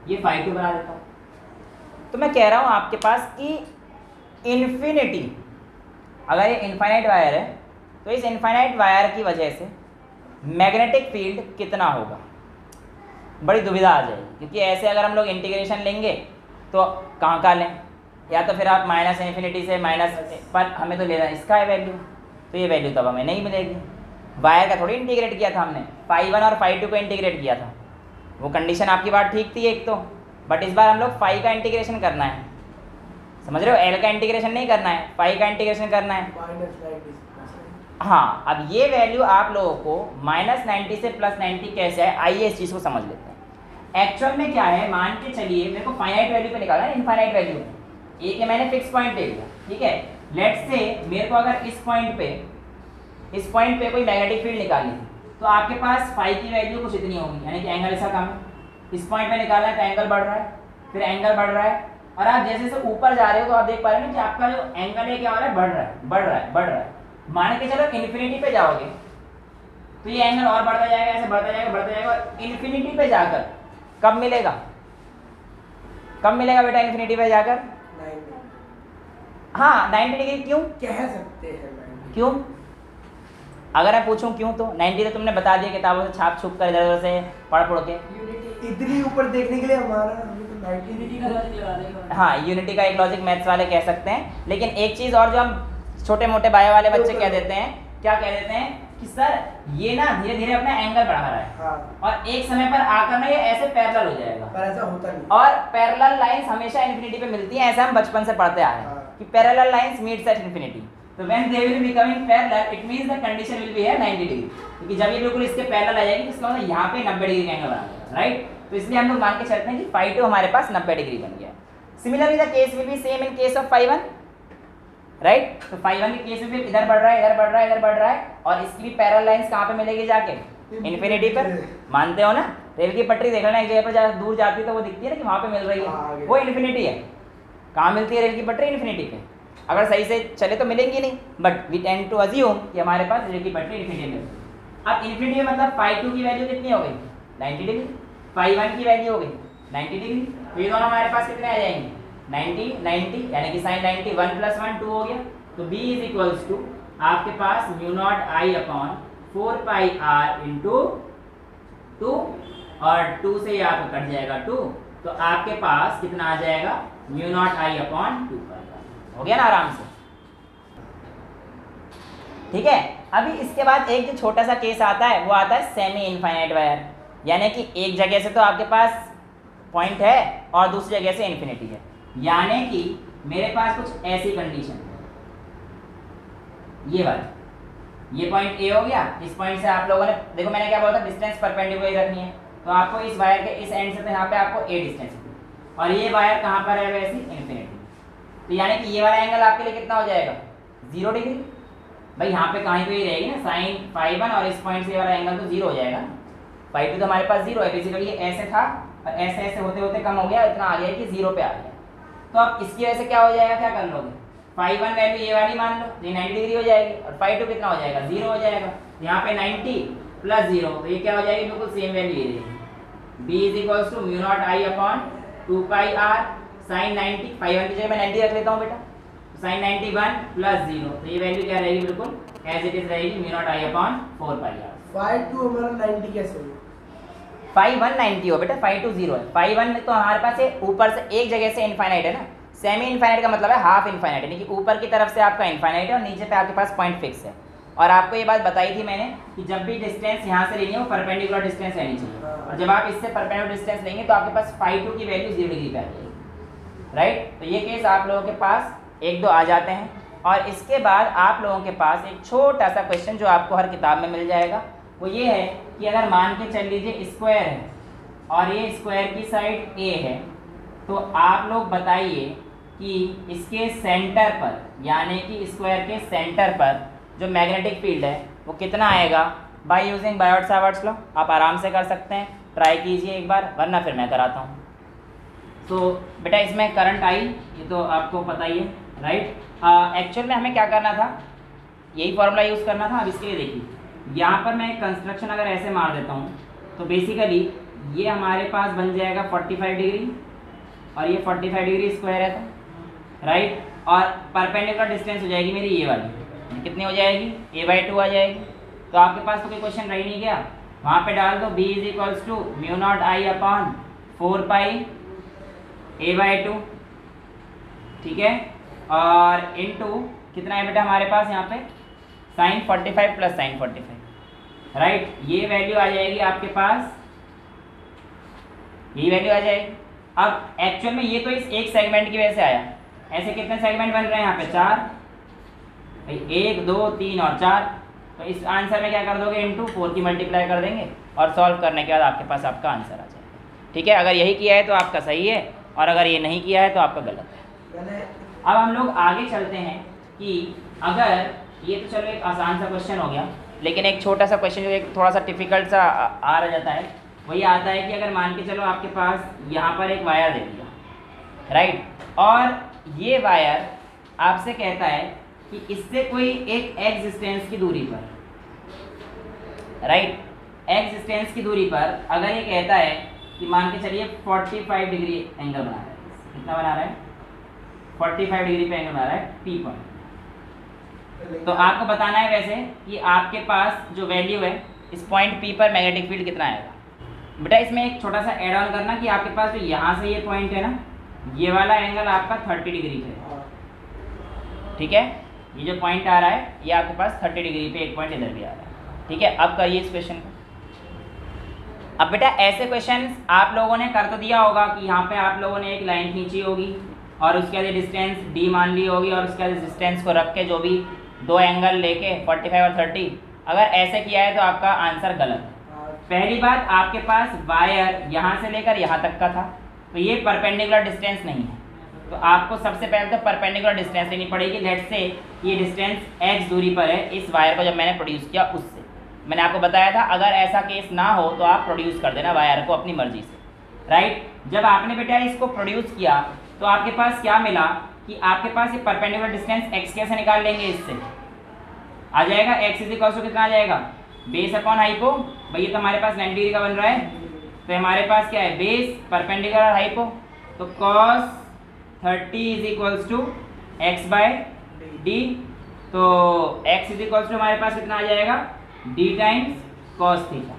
ये φ2 बना देता हूँ, तो मैं कह रहा हूँ आपके पास कि इन्फिनिटी, अगर ये इनफाइनाइट वायर है तो इस इनफाइनाइट वायर की वजह से मैग्नेटिक फील्ड कितना होगा, बड़ी दुविधा आ जाएगी। क्योंकि ऐसे अगर हम लोग इंटीग्रेशन लेंगे तो कहाँ का लें, या तो फिर आप माइनस इन्फिनिटी से माइनस, पर हमें तो लेना इसका है वैल्यू, तो ये वैल्यू तब हमें नहीं मिलेगी। वायर का थोड़ी इंटीग्रेट किया था हमने, φ1 और φ2 को इंटीग्रेट किया था, वो कंडीशन आपकी बात ठीक थी एक तो। बट इस बार हम लोग फाई का इंटीग्रेशन करना है, समझ रहे हो, एल का इंटीग्रेशन नहीं करना है, फाई का इंटीग्रेशन करना है। हाँ, अब ये वैल्यू आप लोगों को -90 से +90 कैसे है, आइए इस चीज़ को समझ लेते हैं। एक्चुअल में क्या है, मान के चलिए मेरे को फाइनाइट वैल्यू पे निकालना है, इनफाइनाइट वैल्यू एक है, मैंने फिक्स पॉइंट ले लिया, ठीक है। लेट्स से मेरे को अगर इस पॉइंट पे कोई मैग्नेटिक फील्ड निकालनी थी, तो आपके पास फाई की वैल्यू कुछ इतनी होगी, यानी कि एंगल ऐसा कम है। इस पॉइंट पे निकालना है तो एंगल बढ़ रहा है, फिर एंगल बढ़ रहा है, और आप जैसे जैसे ऊपर जा रहे हो तो आप देख पा रहे हो कि आपका जो एंगल है क्या हो रहा है, बढ़ रहा है, बढ़ रहा है, बढ़ रहा है। मान के चलो इन्फिनिटी पे जाओगे तो ये एंगल और बढ़ता जाएगा, ऐसे बढ़ता जाएगा, बढ़ता जाएगा, और इन्फिनिटी पे जाकर कब मिलेगा, कब मिलेगा बेटा इन्फिनिटी पे जाकर? 90। हाँ 90 डिग्री। क्यों कह सकते हैं, क्यों? अगर मैं पूछूं क्यों, तो 90 तो तुमने बता दिया किताबों से छाप छुप कर इधर उधर से पढ़ के। इतनी ऊपर देखने के लिए हमारा यूनिटी का लॉजिक लगा देगा। हाँ, यूनिटी का एक लॉजिक मैथ्स वाले कह सकते हैं। लेकिन एक चीज़ और जो हम छोटे मोटे बायो वाले बच्चे कह देते हैं, क्या कह देते हैं कि सर ये ना धीरे धीरे अपना एंगल बढ़ा रहा है, हाँ। और एक समय पर आकर ना ये ऐसे पैरेलल हो जाएगा, पर ऐसा होता नहीं। और पैरेलल लाइंस हमेशा इन्फिनिटी पे मिलती हैं, ऐसा हम बचपन से पढ़ते आ रहे हैं कि parallel lines meets at infinity. तो when they will be becoming parallel it means the condition will be है 90 डिग्री, क्योंकि जब ये बिल्कुल इसके पैरेलल आ जाएगी तो इसका मतलब यहाँ पे 90 डिग्री का एंगल बना देगा, राइट। तो इसलिए हम लोग मान के चलते हैं कि फाई 2 हमारे पास 90 डिग्री बन गया। Similarly the case will be same in case of phi 1, right. तो फाई 1 के केस में भी इधर बढ़ रहा है, इधर बढ़ रहा है, इधर बढ़ रहा है, और इसकी भी पैरेलल लाइंस कहाँ पे मिलेगी जाके, इन्फिनिटी पर। मानते हो ना, रेल की पटरी देख लेना, एक जगह पर दूर जाती है तो वो दिखती है ना कि वहाँ पे मिल रही है, वो इन्फिनिटी है। कहाँ मिलती है रेल की पटरी? इन्फिनिटी पे। अगर सही से चले तो मिलेंगी नहीं, but we tend to assume कि हमारे पास रेल की पटरी इन्फिनिटी में। अब इन्फिनिटी में मतलब फाई 2 की वैल्यू कितनी हो गई? 90 डिग्री। फाई 1 की वैल्यू हो गई 90 डिग्री। तो ये दोनों हमारे पास कितने आ जाएंगे? 90 90, यानी कि साइन 90 1 + 1 2 हो गया। तो b इज इक्वल्स टू आपके पास mu not I upon 4 pi r into 2, और 2 से ये आपको कट जाएगा 2, तो आपके पास कितना आ जाएगा? म्यू नॉट आई अपॉन 2 हो गया ना आराम से, ठीक है। अभी इसके बाद एक जो छोटा सा केस आता है वो आता है सेमी इनफाइनाइट वायर, यानी कि एक जगह से तो आपके पास पॉइंट है और दूसरी जगह से इन्फिनिटी है, यानी कि मेरे पास कुछ ऐसी कंडीशन है, ये वाला, ये पॉइंट ए हो गया। इस पॉइंट से आप लोगों ने देखो मैंने क्या बोला था, डिस्टेंस परपेंडिकुलर रखनी है, तो आपको इस वायर के इस एंड से तो यहाँ पे आपको ए डिस्टेंस, और ये वायर कहाँ पर है? वैसे इन्फिनिटी। तो यानी कि ये वाला एंगल आपके लिए कितना हो जाएगा? 0 डिग्री। भाई यहाँ पे कहीं तो ये रहेगी ना साइन फाई 1, और इस पॉइंट से ये वाला एंगल तो 0 हो जाएगा ना। फाई 2 तो हमारे पास 0 है, बेसिकली ये ऐसे था और ऐसे ऐसे होते होते कम हो गया, इतना आ गया कि 0 पे आ गया। तो अब इसकी वजह से क्या हो जाएगा? क्या कर लोगे? फाई 1 वैल्यू ये वाली मान लो, ये 90 डिग्री हो जाएगी, और फाई 2 कितना हो जाएगा? 0 हो जाएगा। यहाँ पे 90 + 0, तो ये क्या हो जाएगी? बिल्कुल सेम वैल्यू ये रहेगी। b is equals to mu not I upon 2 pi r sine 90, phi 1 की जगह मैं 90 रख लेता हूँ बेटा, साइन 91 + 0, तो ये वैल्यू क्या रहेगी? बिल्कुल एज इट इज रहेगी, mu naught I upon 4 pi r। Phi 2 हमारा 90 कैसे होगा? फाई 1 90 हो बेटा, फाई 2 0 है। फाई 1 तो हमारे पास ऊपर से एक जगह से इनफाइनाइट है ना, सेमी इनफाइनाइट का मतलब है हाफ इनफाइनाइट, यानी कि ऊपर की तरफ से आपका इनफाइनाइट है और नीचे पे आपके पास पॉइंट फिक्स है। और आपको ये बात बताई थी मैंने कि जब भी डिस्टेंस यहाँ से लेनी है वो परपेंडिकुलर डिस्टेंस लेनी चाहिए, और जब आप इससे परपेंडिकुलर डिस्टेंस लेंगे तो आपके पास फाई 2 की वैल्यू 0 डिग्री पे आ जाएगी, राइट। तो ये केस आप लोगों के पास 1 2 आ जाते हैं। और इसके बाद आप लोगों के पास एक छोटा सा क्वेश्चन जो आपको हर किताब में मिल जाएगा, वो ये है कि अगर मान के चल लीजिए स्क्वायर है और ये स्क्वायर की साइड ए है, तो आप लोग बताइए कि इसके सेंटर पर, यानी कि स्क्वायर के सेंटर पर जो मैग्नेटिक फील्ड है वो कितना आएगा? बाय यूजिंग बायोट-सावर्ट्स लॉ आप आराम से कर सकते हैं, ट्राई कीजिए एक बार, वरना फिर मैं कराता हूँ। तो बेटा इसमें करंट आई, ये तो आपको पता ही है, राइट। एक्चुअल में हमें क्या करना था, यही फॉर्मूला यूज़ करना था। अब इसके लिए देखिए, यहाँ पर मैं कंस्ट्रक्शन अगर ऐसे मार देता हूँ तो बेसिकली ये हमारे पास बन जाएगा 45 डिग्री, और ये 45 डिग्री स्क्वायर है, तो राइट। और परपेंडिकुलर डिस्टेंस हो जाएगी मेरी ये वाली, कितनी हो जाएगी? a/2 आ जाएगी। तो आपके पास तो कोई क्वेश्चन रह नहीं गया, वहाँ पे डाल दो b is equals to mu not I upon 4 pi a/2, ठीक है। और इनटू कितना है बेटा हमारे पास यहाँ पे? Sine 45 + sine 45, right. ये वैल्यू आ जाएगी आपके पास, यही वैल्यू आ जाएगी। अब एक्चुअल में ये तो इस एक सेगमेंट की वजह से आया, ऐसे कितने सेगमेंट बन रहे हैं यहाँ पे? 4, 1 2 3 और 4। तो इस आंसर में क्या कर दोगे? इनटू 4 की मल्टीप्लाई कर देंगे, और सॉल्व करने के बाद आपके पास आपका आंसर आ जाएगा, ठीक है। अगर यही किया है तो आपका सही है, और अगर ये नहीं किया है तो आपका गलत है। अब हम लोग आगे चलते हैं कि अगर ये तो चलो एक आसान सा क्वेश्चन हो गया, लेकिन एक छोटा सा क्वेश्चन जो एक थोड़ा सा डिफिकल्ट सा आ रह जाता है, वही आता है कि अगर मान के चलो आपके पास यहाँ पर एक वायर दे दिया, राइट, और ये वायर आपसे कहता है कि इससे कोई एक एक्स डिस्टेंस की दूरी पर, राइट, एक्स डिस्टेंस की दूरी पर अगर ये कहता है कि मान के चलिए 45 डिग्री एंगल बना रहा है, कितना बना रहा है? 45 डिग्री पे एंगल बना रहा है पी पॉइंट। तो आपको बताना है वैसे कि आपके पास जो वैल्यू है इस पॉइंट पी पर मैग्नेटिक फील्ड कितना आएगा। बेटा इसमें एक छोटा सा ऐड ऑन करना कि आपके पास जो यहाँ से ये पॉइंट है ना, ये वाला एंगल आपका 30 डिग्री पे, ठीक है। ये जो पॉइंट आ रहा है ये आपके पास 30 डिग्री पे एक पॉइंट इधर भी आ रहा है, ठीक है। अब करिए इस क्वेश्चन को। अब बेटा ऐसे क्वेश्चन आप लोगों ने कर तो दिया होगा कि यहाँ पे आप लोगों ने एक लाइन खींची होगी और उसके बाद डिस्टेंस d मान ली होगी, और उसके बाद डिस्टेंस को रख के जो भी दो एंगल लेके 45 और 30, अगर ऐसे किया है तो आपका आंसर गलत है। पहली बात, आपके पास वायर यहाँ से लेकर यहाँ तक का था, तो ये परपेंडिकुलर डिस्टेंस नहीं है, तो आपको सबसे पहले तो परपेंडिकुलर डिस्टेंस लेनी पड़ेगी। लेट्स से ये डिस्टेंस x दूरी पर है इस वायर को जब मैंने प्रोड्यूस किया उससे। मैंने आपको बताया था अगर ऐसा केस ना हो तो आप प्रोड्यूस कर देना वायर को अपनी मर्जी से, राइट। जब आपने बेटा इसको प्रोड्यूस किया तो आपके पास क्या मिला कि आपके पास ये परपेंडिकुलर डिस्टेंस x कैसे निकाल लेंगे, इससे आ जाएगा x इज इक्वल टू कितना आ जाएगा, बेस अपॉन हाइपो। भैया तो हमारे पास 90 डिग्री का बन रहा है, तो हमारे पास क्या है, बेस परपेंडिकुलर हाइपो, तो cos 30 is equals to x by d, तो x इज इक्वल्स टू हमारे पास कितना आ जाएगा, d times cos theta,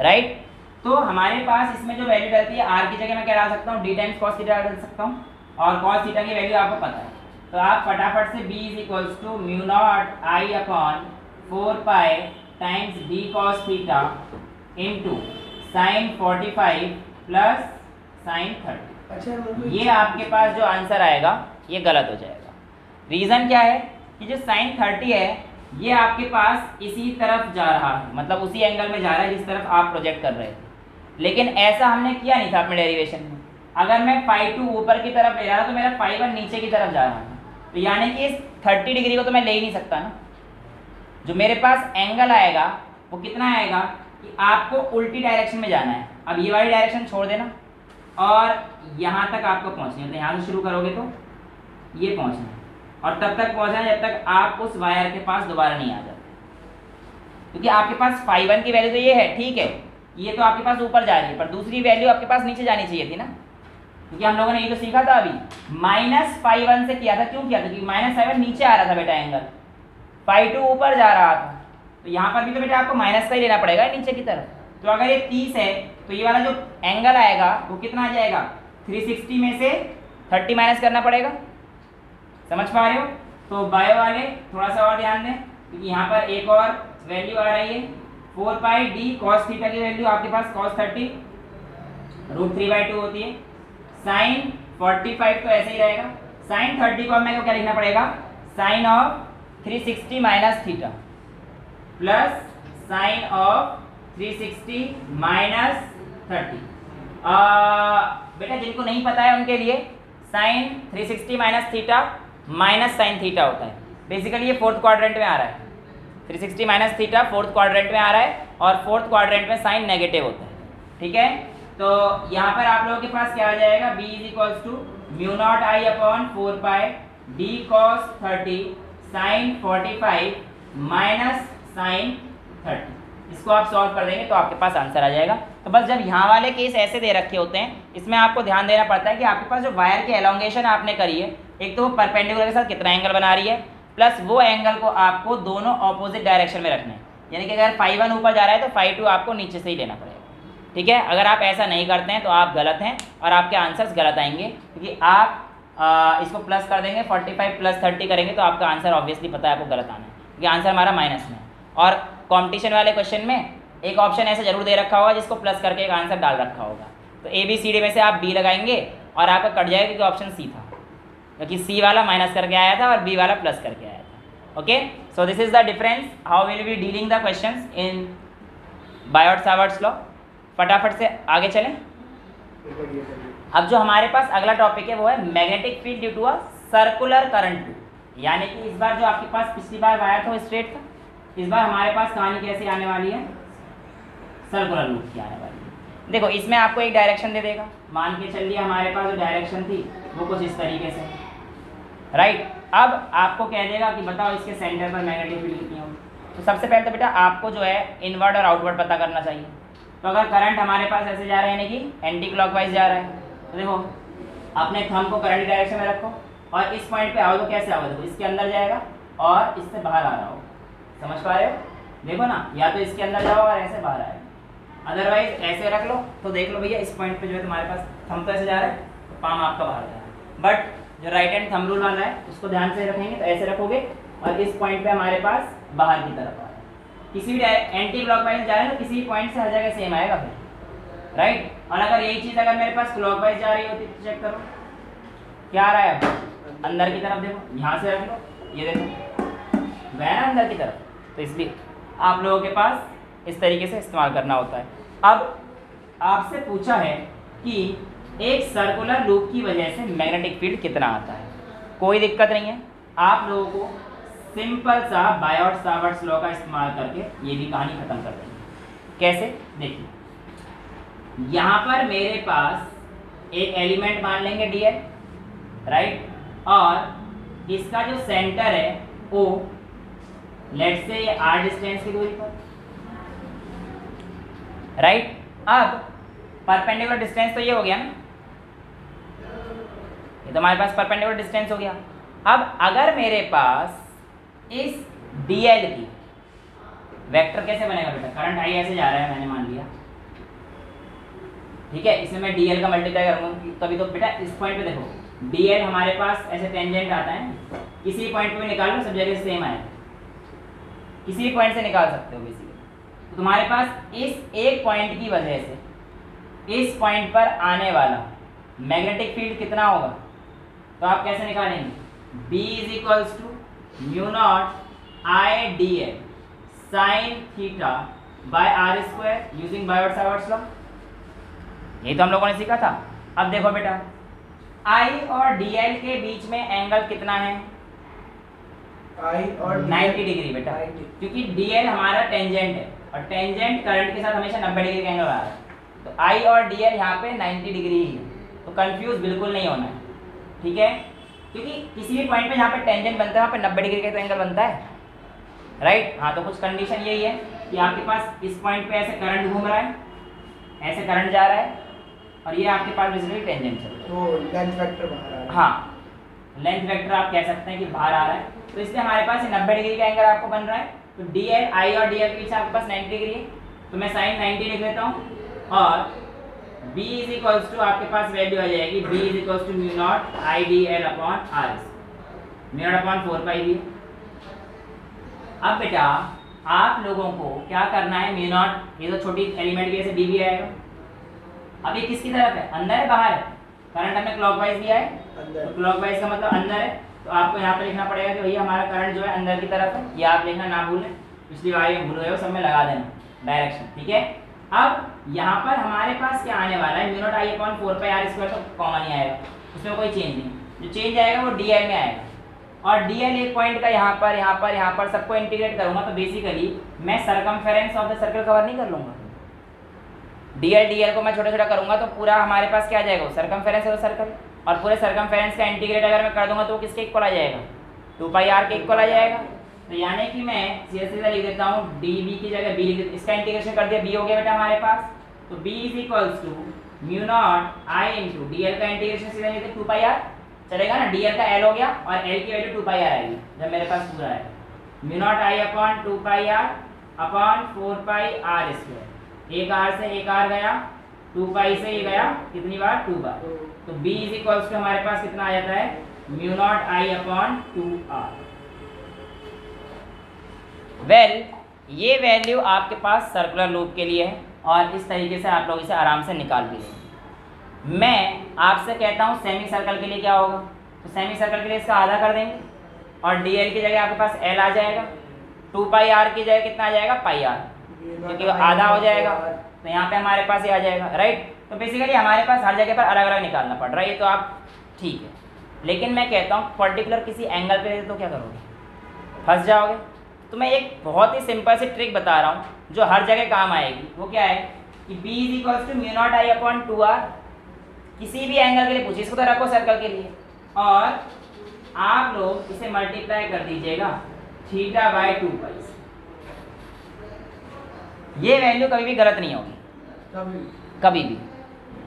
right. तो हमारे पास इसमें जो वैल्यू रहती है r की जगह मैं क्या डाल सकता हूँ, d टाइम्स cos थीटा डाल सकता हूँ, और cos थीटा की वैल्यू आपको पता है, तो आप फटाफट से b is equals to mu not I upon 4 pi times d cos theta into sine 45 plus sine 30। अच्छा, ये आपके पास जो आंसर आएगा ये गलत हो जाएगा। रीज़न क्या है कि जो साइन 30 है ये आपके पास इसी तरफ जा रहा है, मतलब उसी एंगल में जा रहा है जिस तरफ आप प्रोजेक्ट कर रहे थे, लेकिन ऐसा हमने किया नहीं था अपने डेरिवेशन में। अगर मैं φ2 ऊपर की तरफ ले रहा था तो मेरा φ1 नीचे की तरफ जा रहा था, तो यानी कि इस 30 डिग्री को तो मैं ले ही नहीं सकता ना। जो मेरे पास एंगल आएगा वो कितना आएगा कि आपको उल्टी डायरेक्शन में जाना है। अब ये वाली डायरेक्शन छोड़ देना और यहाँ तक आपको पहुँचना है, तो यहाँ से शुरू करोगे तो ये पहुँचना है, और तब तक पहुँचना है जब तक आप उस वायर के पास दोबारा नहीं आ जाते, क्योंकि आपके पास φ1 की वैल्यू तो ये है, ठीक है, ये तो आपके पास ऊपर जा रही है, पर दूसरी वैल्यू आपके पास नीचे जानी चाहिए थी ना, क्योंकि हम लोगों ने ये तो सीखा था अभी, -φ1 से किया था। क्यों किया था, क्योंकि -φ1 नीचे आ रहा था बेटा एंगल, φ2 ऊपर जा रहा था, तो यहाँ पर भी तो बेटा आपको माइनस का ही लेना पड़ेगा नीचे की तरफ। तो अगर ये 30 है तो ये वाला जो एंगल आएगा वो कितना आ जाएगा, 360 में से 30 माइनस करना पड़ेगा, समझ पा रहे हो। तो बायो वाले थोड़ा सा और ध्यान दें, क्योंकि यहाँ पर एक और वैल्यू आ रही है, 4 पाई डी कॉस थीटा की वैल्यू आपके पास cos 30 √3/2 होती है, साइन 45 तो ऐसे ही रहेगा, साइन 30 को हमें क्या लिखना पड़ेगा, sine of 360 minus theta plus sine of 360 minus 30। बेटा जिनको नहीं पता है उनके लिए sine 360 minus theta minus sine theta होता है, बेसिकली ये फोर्थ क्वाड्रेंट में आ रहा है, 360 माइनस थीटा फोर्थ क्वाड्रेंट में आ रहा है, और फोर्थ क्वाड्रेंट में साइन नेगेटिव होता है, ठीक है। तो यहाँ पर आप लोगों के पास क्या आ जाएगा, b is equals to mu not I upon 4 pi d cos 30 sine 45 minus sine 30। इसको आप सॉल्व कर देंगे तो आपके पास आंसर आ जाएगा। तो बस जब यहाँ वाले केस ऐसे दे रखे होते हैं, इसमें आपको ध्यान देना पड़ता है कि आपके पास जो वायर की एलोंगेशन आपने करी है, एक तो वो परपेंडिकुलर के साथ कितना एंगल बना रही है, प्लस वो एंगल को आपको दोनों ऑपोजिट डायरेक्शन में रखना है, यानी कि अगर φ1 ऊपर जा रहा है तो φ2 आपको नीचे से ही लेना पड़ेगा, ठीक है। अगर आप ऐसा नहीं करते हैं तो आप गलत हैं और आपके आंसर्स गलत आएंगे, क्योंकि आप इसको प्लस कर देंगे, 45 प्लस 30 करेंगे तो आपका आंसर ऑब्वियसली पता है आपको गलत आना है, क्योंकि आंसर हमारा माइनस में है। और कॉम्पिटिशन वाले क्वेश्चन में एक ऑप्शन ऐसा जरूर दे रखा होगा जिसको प्लस करके एक आंसर डाल रखा होगा, तो ABCD में से आप B लगाएंगे और आपका कट जाएगा, क्योंकि ऑप्शन C था, क्योंकि C वाला माइनस करके आया था और B वाला प्लस करके आया था। Okay, so this is the difference, how will be dealing the questions in Biot-Savart's law. फटाफट से आगे चलें। अब जो हमारे पास अगला टॉपिक है वो है magnetic field due to a circular current loop, यानी कि इस बार जो आपके पास पिछली बार वायर था वो स्ट्रेट था, इस बार हमारे पास कहानी कैसे आने वाली है, सर्कुलर लूप की आने वाली है। देखो इसमें आपको एक डायरेक्शन दे देगा, मान के चलिए हमारे पास जो डायरेक्शन थी वो कुछ इस तरीके से, राइट। अब आपको कह देगा कि बताओ इसके सेंटर पर मैग्नेटिक फील्ड कितनी होगी। तो सबसे पहले तो बेटा आपको जो है इनवर्ड और आउटवर्ड पता करना चाहिए। तो अगर करंट हमारे पास ऐसे जा रहा है, यानी कि एंटी क्लॉकवाइज जा रहा है, तो देखो अपने थंब को करंट डायरेक्शन में रखो और इस पॉइंट पे आओ तो कैसे आओगे, देखो इसके अंदर जाएगा और इससे बाहर आ रहा हो, समझ पा रहे हो, देखो ना, या तो इसके अंदर जाओ और ऐसे बाहर आएगा, अदरवाइज ऐसे रख लो। तो देख लो भैया इस पॉइंट पे जो है तुम्हारे पास थंब तो ऐसे जा रहा है, तो पाम आपका बाहर जा रहा है, बट जो राइट हैंड थंब रूल वाला है उसको ध्यान से रखेंगे, तो ऐसे रखोगे और इस पॉइंट पे हमारे पास बाहर की तरफ आ रहा है, किसी भी एंटी क्लॉकवाइज जा रहे हैं तो किसी पॉइंट से हर जगह सेम आएगा फिर, राइट। और अगर यही चीज़ अगर मेरे पास क्लॉकवाइज जा रही होती तो चेक करो क्या आ रहा है, अब अंदर की तरफ देखो, यहाँ से रख लो, ये देखो गया ना अंदर की तरफ, तो इसलिए आप लोगों के पास इस तरीके से इस्तेमाल करना होता है। अब आपसे पूछा है कि एक सर्कुलर लूप की वजह से मैग्नेटिक फील्ड कितना आता है। कोई दिक्कत नहीं है, आप लोगों को सिंपल सा बायोट सावर्ट्स लॉ का इस्तेमाल करके ये भी कहानी खत्म कर देंगे। कैसे, देखिए, यहाँ पर मेरे पास एक एलिमेंट मान लेंगे dl, राइट, और इसका जो सेंटर है O, लेट्स से ये r डिस्टेंस की दूरी पर, राइट। अब परपेंडिकुलर डिस्टेंस तो ये हो गया ना, ये तो हमारे पास परपेंडिकुलर डिस्टेंस हो गया। अब अगर मेरे पास इस dl की वेक्टर कैसे बनेगा बेटा, करंट I ऐसे जा रहा है, मैंने मान लिया, ठीक है, इसमें मैं dl का मल्टीप्लाई करूँगा, तभी तो बेटा इस पॉइंट पे देखो dl हमारे पास ऐसे टेंजेंट आता है, किसी पॉइंट पे भी निकाल लो, सब जगह सेम आएगा, किसी भी पॉइंट से निकाल सकते हो बेसिकली। तो तुम्हारे पास इस एक पॉइंट की वजह से इस पॉइंट पर आने वाला मैग्नेटिक फील्ड कितना होगा, तो आप कैसे निकालेंगे, B is equals to mu naught I dl sine theta by r square using Biot Savart's law. यही तो हम लोगों ने सीखा था। अब देखो बेटा, I और dl के बीच में एंगल कितना है, I और 90 डिग्री बेटा, क्योंकि dl हमारा टेंजेंट है और टेंजेंट करंट के साथ हमेशा 90 डिग्री का एंगल आ रहा है, तो I और dl यहाँ पे 90 डिग्री ही है, तो कंफ्यूज बिल्कुल नहीं होना है, ठीक है, क्योंकि किसी भी पॉइंट पे जहाँ पे टेंजेंट बनता है वहाँ पे 90 डिग्री का तो एंगल बनता है, राइट। हाँ, तो कुछ कंडीशन यही है कि आपके पास इस पॉइंट पे ऐसे करंट घूम रहा है, ऐसे करंट जा रहा है, और ये आपके पास बेसिकली टेंजेंट चल रहा है, तो लेंथ वेक्टर बाहर आ रहा है। हाँ, लेंथ वेक्टर आप कह सकते हैं कि बाहर आ रहा है, तो इसलिए हमारे पास ये 90 डिग्री का एंगल आपको बन रहा है, तो dl I और dl के बीच आपके पास 90 डिग्री है, तो मैं साइन 90 लिख लेता हूँ, और B इज इक्वल्स टू आपके पास वैल्यू आ जाएगी, B is equals to mu naught I dl upon r, mu not upon 4 pi भी। अब बेटा आप लोगों को क्या करना है, म्यू नॉट, ये तो छोटी एलिमेंट की वजह से d भी आएगा, अब ये किसकी तरफ है, अंदर है बाहर है, करंट हमने क्लॉकवाइज दिया है, तो क्लॉकवाइज का मतलब अंदर है, तो आपको यहाँ पे लिखना पड़ेगा कि भैया हमारा करंट जो है अंदर की तरफ है, ये आप लिखना ना भूलें, पिछली बार ये भूल गए हो, सब में लगा देना डायरेक्शन, ठीक है। अब यहाँ पर हमारे पास क्या आने वाला है, mu naught I upon 4 pi r square, तो कॉमन ही आएगा, उसमें कोई चेंज नहीं, जो चेंज आएगा वो dl में आएगा, और dl एक पॉइंट का यहाँ पर सबको इंटीग्रेट करूँगा, तो बेसिकली मैं circumference of the circle cover नहीं कर लूँगा, dl को मैं छोटा छोटा करूँगा तो पूरा हमारे पास क्या आ जाएगा, सर्कमफेरेंस ऑफ द सर्कल, और पूरे सर्कमफेरेंस का इंटीग्रेट अगर मैं कर दूंगा तो वो किसके इक्वल आ जाएगा, 2 पाई r के इक्वल आ जाएगा। तो यानी कि मैं सीधा लिख देता हूँ, dv की जगह b लिख देता हूँ, इसका इंटीग्रेशन कर दिया, b हो गया बेटा हमारे पास, तो b is equals to mu naught I into dl का इंटीग्रेशन सीधा लिख देते 2 पाई r, चलेगा ना, dl का l हो गया और l की वैल्यू 2 पाई r आएगी जब मेरे पास पूरा है, mu naught I upon 2 pi r upon 4 pi r square, एक r से एक r गया, 2 पाई से ये गया कितनी बार, 2 बार, तो b इज इक्वल्स टू हमारे पास कितना आ जाता है, mu naught I upon 2r। Well, ये वैल्यू आपके पास सर्कुलर लूप के लिए है, और इस तरीके से आप लोग इसे आराम से निकाल भी लेंगे। मैं आपसे कहता हूँ सेमी सर्कल के लिए क्या होगा, तो सेमी सर्कल के लिए इसका आधा कर देंगे, और dl की जगह आपके पास l आ जाएगा, 2 पाई r की जगह कितना आ जाएगा, पाई r, क्योंकि आधा हो जाएगा, तो यहाँ पे हमारे पास ये आ जाएगा, राइट। तो बेसिकली हमारे पास हर जगह पर अलग अलग निकालना पड़ रहा है, ये तो आप ठीक है, लेकिन मैं कहता हूँ पर्टिकुलर किसी एंगल पे तो क्या करोगे, फंस जाओगे। तो मैं एक बहुत ही सिंपल सी ट्रिक बता रहा हूँ जो हर जगह काम आएगी, वो क्या है कि b is equals to mu naught I upon 2r, किसी भी एंगल के लिए पूछिए, इसको तो रखो सर्कल के लिए, और आप लोग इसे मल्टीप्लाई कर दीजिएगा थीटा बाय 2 पाई से, ये वैल्यू कभी भी गलत नहीं होगी, कभी भी,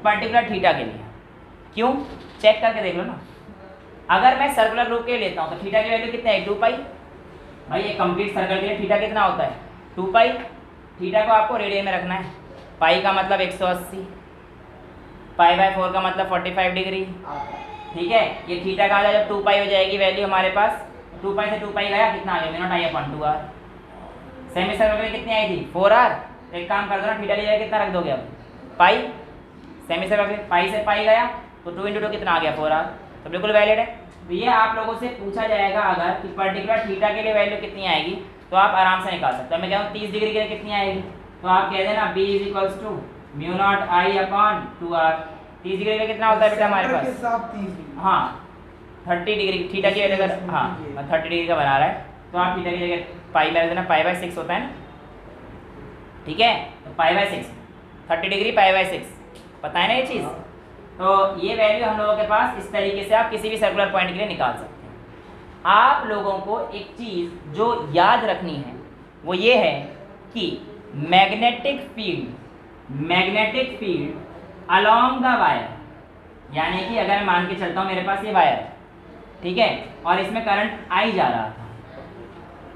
पर्टिकुलर थीटा के लिए। क्यों, चेक करके देख लो ना, अगर मैं सर्कुलर लूप के लेता हूँ तो थीटा की वैल्यू कितनी है, 2 पाई, भाई ये कंप्लीट सर्कल के लिए थीटा कितना होता है, 2 पाई, थीटा को आपको रेडियन में रखना है, पाई का मतलब 180, पाई बाय 4 का मतलब 45 डिग्री, ठीक है। ये थीटा का जब 2 पाई हो जाएगी वैल्यू हमारे पास, 2 पाई से 2 पाई गया, कितना आ गया, mu naught I upon 2r। Semi circle में कितनी आई थी, 4r, एक काम कर दो ना, थीटा की जगह कितना रख दोगे अब, पाई, सेमी सर्कल में पाई से पाई गया तो 2 × 2 कितना आ गया, 4r, तो बिल्कुल वैलिड है। तो ये आप लोगों से पूछा जाएगा अगर कि पर्टिकुलर थीटा के लिए वैल्यू कितनी आएगी, तो आप आराम से निकाल सकते हो। मैं कह रहा हूँ 30 डिग्री के लिए कितनी आएगी, तो आप कह देना b is equals to mu not I upon 2r। 30 degree के लिए कितना होता है बेटा हमारे सेंटर के पास? साथ 30 डिग्री। हाँ 30 डिग्री थीटा की वैल्यू अगर, हाँ 30 डिग्री का बना रहा है, तो आप थीटा की जगह पाई में रख देना, पाई बाय 6 होता है ना, ठीक है। तो pi by 6, 30 degree pi by 6, पता है ना ये चीज़। तो ये वैल्यू हम लोगों के पास इस तरीके से आप किसी भी सर्कुलर पॉइंट के लिए निकाल सकते हैं। आप लोगों को एक चीज़ जो याद रखनी है वो ये है कि magnetic field along the wire, यानी कि अगर मैं मान के चलता हूँ मेरे पास ये वायर है, ठीक है, और इसमें करंट आई जा रहा था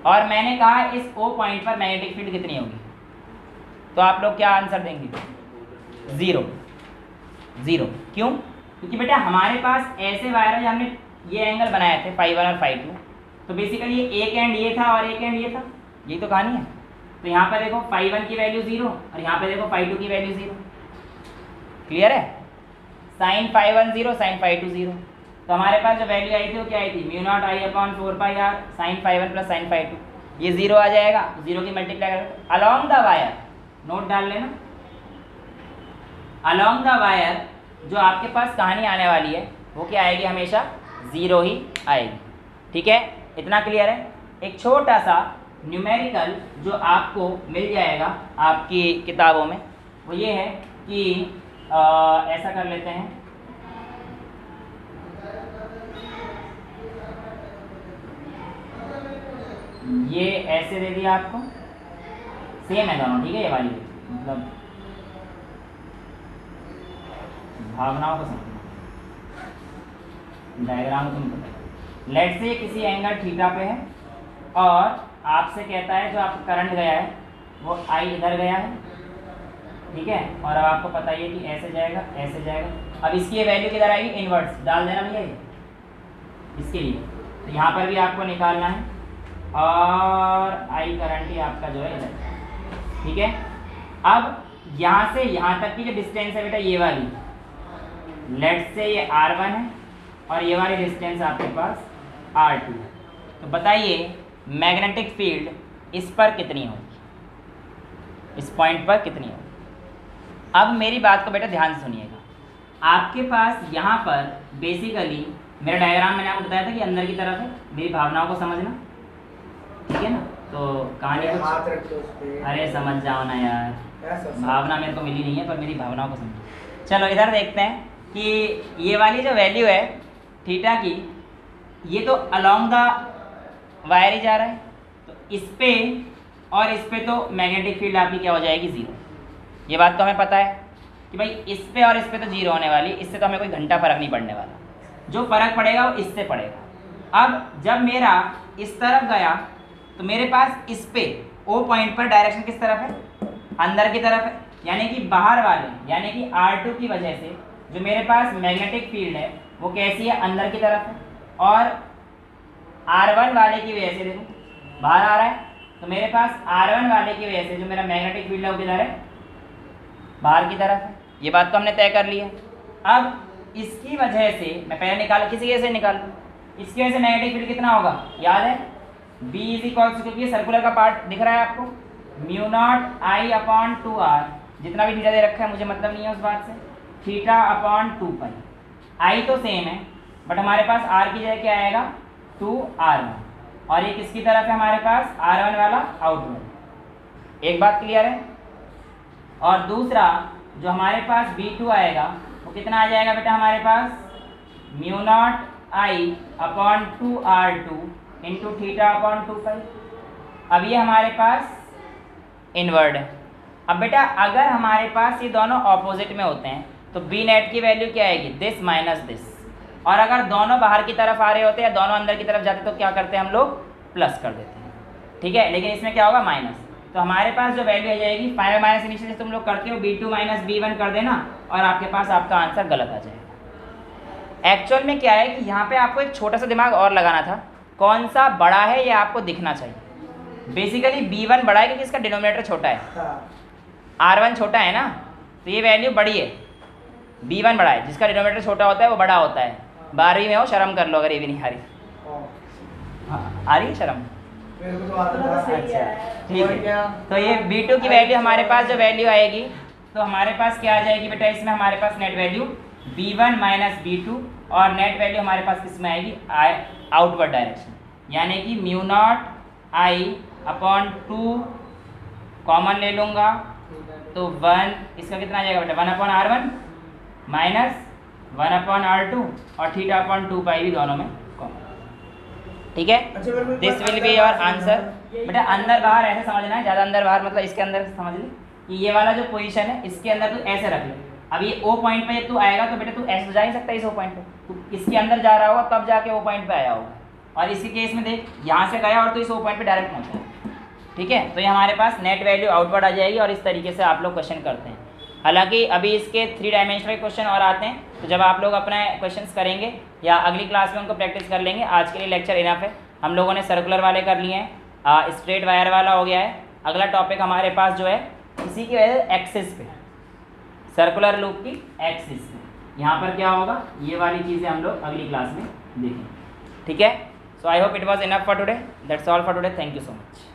और मैंने कहा इस O पॉइंट पर मैग्नेटिक फील्ड कितनी होगी, तो आप लोग क्या आंसर देंगे? 0। क्यों? क्योंकि बेटा हमारे पास ऐसे वायर है, हमने ये एंगल बनाए थे φ1 और φ2, तो बेसिकली ये एक एंड ये था और एक एंड ये था, यही तो कहानी है। तो यहाँ पर देखो φ1 की वैल्यू 0 और यहाँ पे देखो φ2 की वैल्यू 0। क्लियर है? Sine φ1 0 sine φ2 0। तो हमारे पास जो वैल्यू आई थी वो क्या आई थी? Mu not I upon 4πr sine φ1 plus sine φ2, ये 0 आ जाएगा, 0 की मल्टीप्लाई कर अलोंग द वायर, नोट डाल लेना, अलोंग द वायर जो आपके पास कहानी आने वाली है वो क्या आएगी? हमेशा 0 ही आएगी। ठीक है, इतना क्लियर है? एक छोटा सा न्यूमेरिकल जो आपको मिल जाएगा आपकी किताबों में वो ये है कि ऐसा कर लेते हैं, ये ऐसे दे दिया आपको, सेम है दोनों, ठीक है, ये वाली मतलब भावनाओं को समझना, डायग्राम को समझना। लेट से किसी एंगल थीटा पे है और आपसे कहता है जो आपका करंट गया है वो आई इधर गया है, ठीक है, और अब आपको पता ही है कि ऐसे जाएगा ऐसे जाएगा। अब इसकी वैल्यू किधर आएगी? इनवर्स डाल देना भैया ये इसके लिए। तो यहाँ पर भी आपको निकालना है और आई करंट ही आपका जो है इधर, ठीक है। अब यहाँ से यहाँ तक की जो डिस्टेंस है बेटा ये वाली, लेट से ये R1 है और ये वाली डिस्टेंस आपके पास R2। तो बताइए मैग्नेटिक फील्ड इस पर कितनी होगी, इस पॉइंट पर कितनी होगी। अब मेरी बात को बेटा ध्यान से सुनिएगा, आपके पास यहाँ पर बेसिकली मेरा डायग्राम मैंने आपको बताया था कि अंदर की तरफ है, मेरी भावनाओं को समझना, ठीक है ना। तो कहानी हाथ कुछ, रखो उस पे। अरे समझ जाओ ना यार, ऐसा सब। भावना मेरे को मिली नहीं है पर मेरी भावनाओं को समझो। चलो इधर देखते हैं कि ये वाली जो वैल्यू है थीटा की, ये तो अलोंग द वायर ही जा रहा है, तो इस पे और इस पे तो मैग्नेटिक फील्ड आपकी क्या हो जाएगी? 0। ये बात तो हमें पता है कि भाई इस पे और इस पे तो 0 होने वाली, इससे तो हमें कोई घंटा फर्क नहीं पड़ने वाला, जो फर्क पड़ेगा वो इससे पड़ेगा। अब जब मेरा इस तरफ गया तो मेरे पास इस पे O पॉइंट पर डायरेक्शन किस तरफ है? अंदर की तरफ है, यानी कि बाहर वाले, यानी कि R2 की वजह से जो मेरे पास मैग्नेटिक फील्ड है वो कैसी है? अंदर की तरफ है। और R1 वाले की वजह से देखो बाहर आ रहा है, तो मेरे पास R1 वाले की वजह से जो मेरा मैग्नेटिक फील्ड है वो किधर है? बाहर की तरफ है। ये बात तो हमने तय कर ली है। अब इसकी वजह से मैं पहले निकाल, किसी वजह से निकाल, इसकी वजह से मैग्नेटिक फील्ड कितना होगा? याद है B इज इक्वल टू, क्योंकि सर्कुलर का पार्ट दिख रहा है आपको, mu naught I upon 2r, जितना भी थीटा दे रखा है मुझे मतलब नहीं है उस बात से, थीटा अपॉन 2 आई तो सेम है बट हमारे पास r की जगह क्या आएगा? 2r1, और ये किसकी तरफ है हमारे पास? R1 वाला आउटवर्ड। एक बात क्लियर है? और दूसरा जो हमारे पास B2 आएगा वो कितना आ जाएगा बेटा हमारे पास? Mu not I upon 2r2 into theta upon 2 अब ये हमारे पास इनवर्ड है। अब बेटा अगर हमारे पास ये दोनों ऑपोजिट में होते हैं तो बी नेट की वैल्यू क्या आएगी? This minus this. और अगर दोनों बाहर की तरफ आ रहे होते हैं या दोनों अंदर की तरफ जाते तो क्या करते हैं हम लोग? प्लस कर देते हैं, ठीक है। लेकिन इसमें क्या होगा? माइनस। तो हमारे पास जो वैल्यू आ जाएगी 5 माइनस इनिशियल से तुम लोग करते हो B2 माइनस B1 कर देना और आपके पास आपका आंसर गलत आ जाएगा। एक्चुअल में क्या है कि यहाँ पे आपको एक छोटा सा दिमाग और लगाना था, कौन सा बड़ा है ये आपको दिखना चाहिए। बेसिकली B1 बड़ा है क्योंकि इसका डिनोमिनेटर छोटा है, R1 छोटा है ना, तो ये वैल्यू बड़ी है, B1 बड़ा है, जिसका डिनोमिनेटर छोटा होता है वो बड़ा होता है। 12वीं में हो, शर्म कर लो अगर ये भी नहीं आ रही। हाँ, आ रही है शर्म? मेरे को तो आता था। अच्छा ठीक और है। क्या? तो ये B2 की वैल्यू हमारे पास जो वैल्यू आएगी, तो हमारे पास क्या आ जाएगी बेटा, इसमें हमारे पास net value B1 minus B2, और नेट वैल्यू हमारे पास किस में आएगी, आउटवर्ड डायरेक्शन, यानी कि mu naught I upon 2 common ले लूँगा तो 1, इसका कितना आ जाएगा बेटा, 1/r1 माइनस 1/r2, और थीटा अपॉन 2 पाई भी दोनों में कॉमन। ठीक है, अच्छा मेरे को this will be your answer. बेटा अंदर बाहर ऐसे समझना है, ज़्यादा अंदर बाहर मतलब इसके अंदर समझ ले कि ये वाला जो पोजीशन है इसके अंदर तू ऐसे रख ले। अब ये O पॉइंट पे जब तू आएगा तो बेटा तू ऐसे तो जा ही सकता है इस O पॉइंट पे, तू इसके अंदर जा रहा होगा तब जाके O पॉइंट पे आया होगा, और इसके केस में देख यहाँ से गया और तो इस O पॉइंट पे डायरेक्ट पहुँचा। ठीक है, तो ये हमारे पास नेट वैल्यू आउटवर्ड आ जाएगी, और इस तरीके से आप लोग क्वेश्चन करते हैं। हालांकि अभी इसके 3 डायमेंशनल क्वेश्चन और आते हैं, तो जब आप लोग अपना क्वेश्चंस करेंगे या अगली क्लास में उनको प्रैक्टिस कर लेंगे। आज के लिए लेक्चर इनफ है, हम लोगों ने सर्कुलर वाले कर लिए हैं, स्ट्रेट वायर वाला हो गया है। अगला टॉपिक हमारे पास जो है इसी की वजह से एक्सिस पे, सर्कुलर लूप की एक्सिस पे, यहाँ पर क्या होगा ये वाली चीज़ें हम लोग अगली क्लास में देखेंगे। ठीक है, so I hope it was enough for today, that's all for today, thank you so much.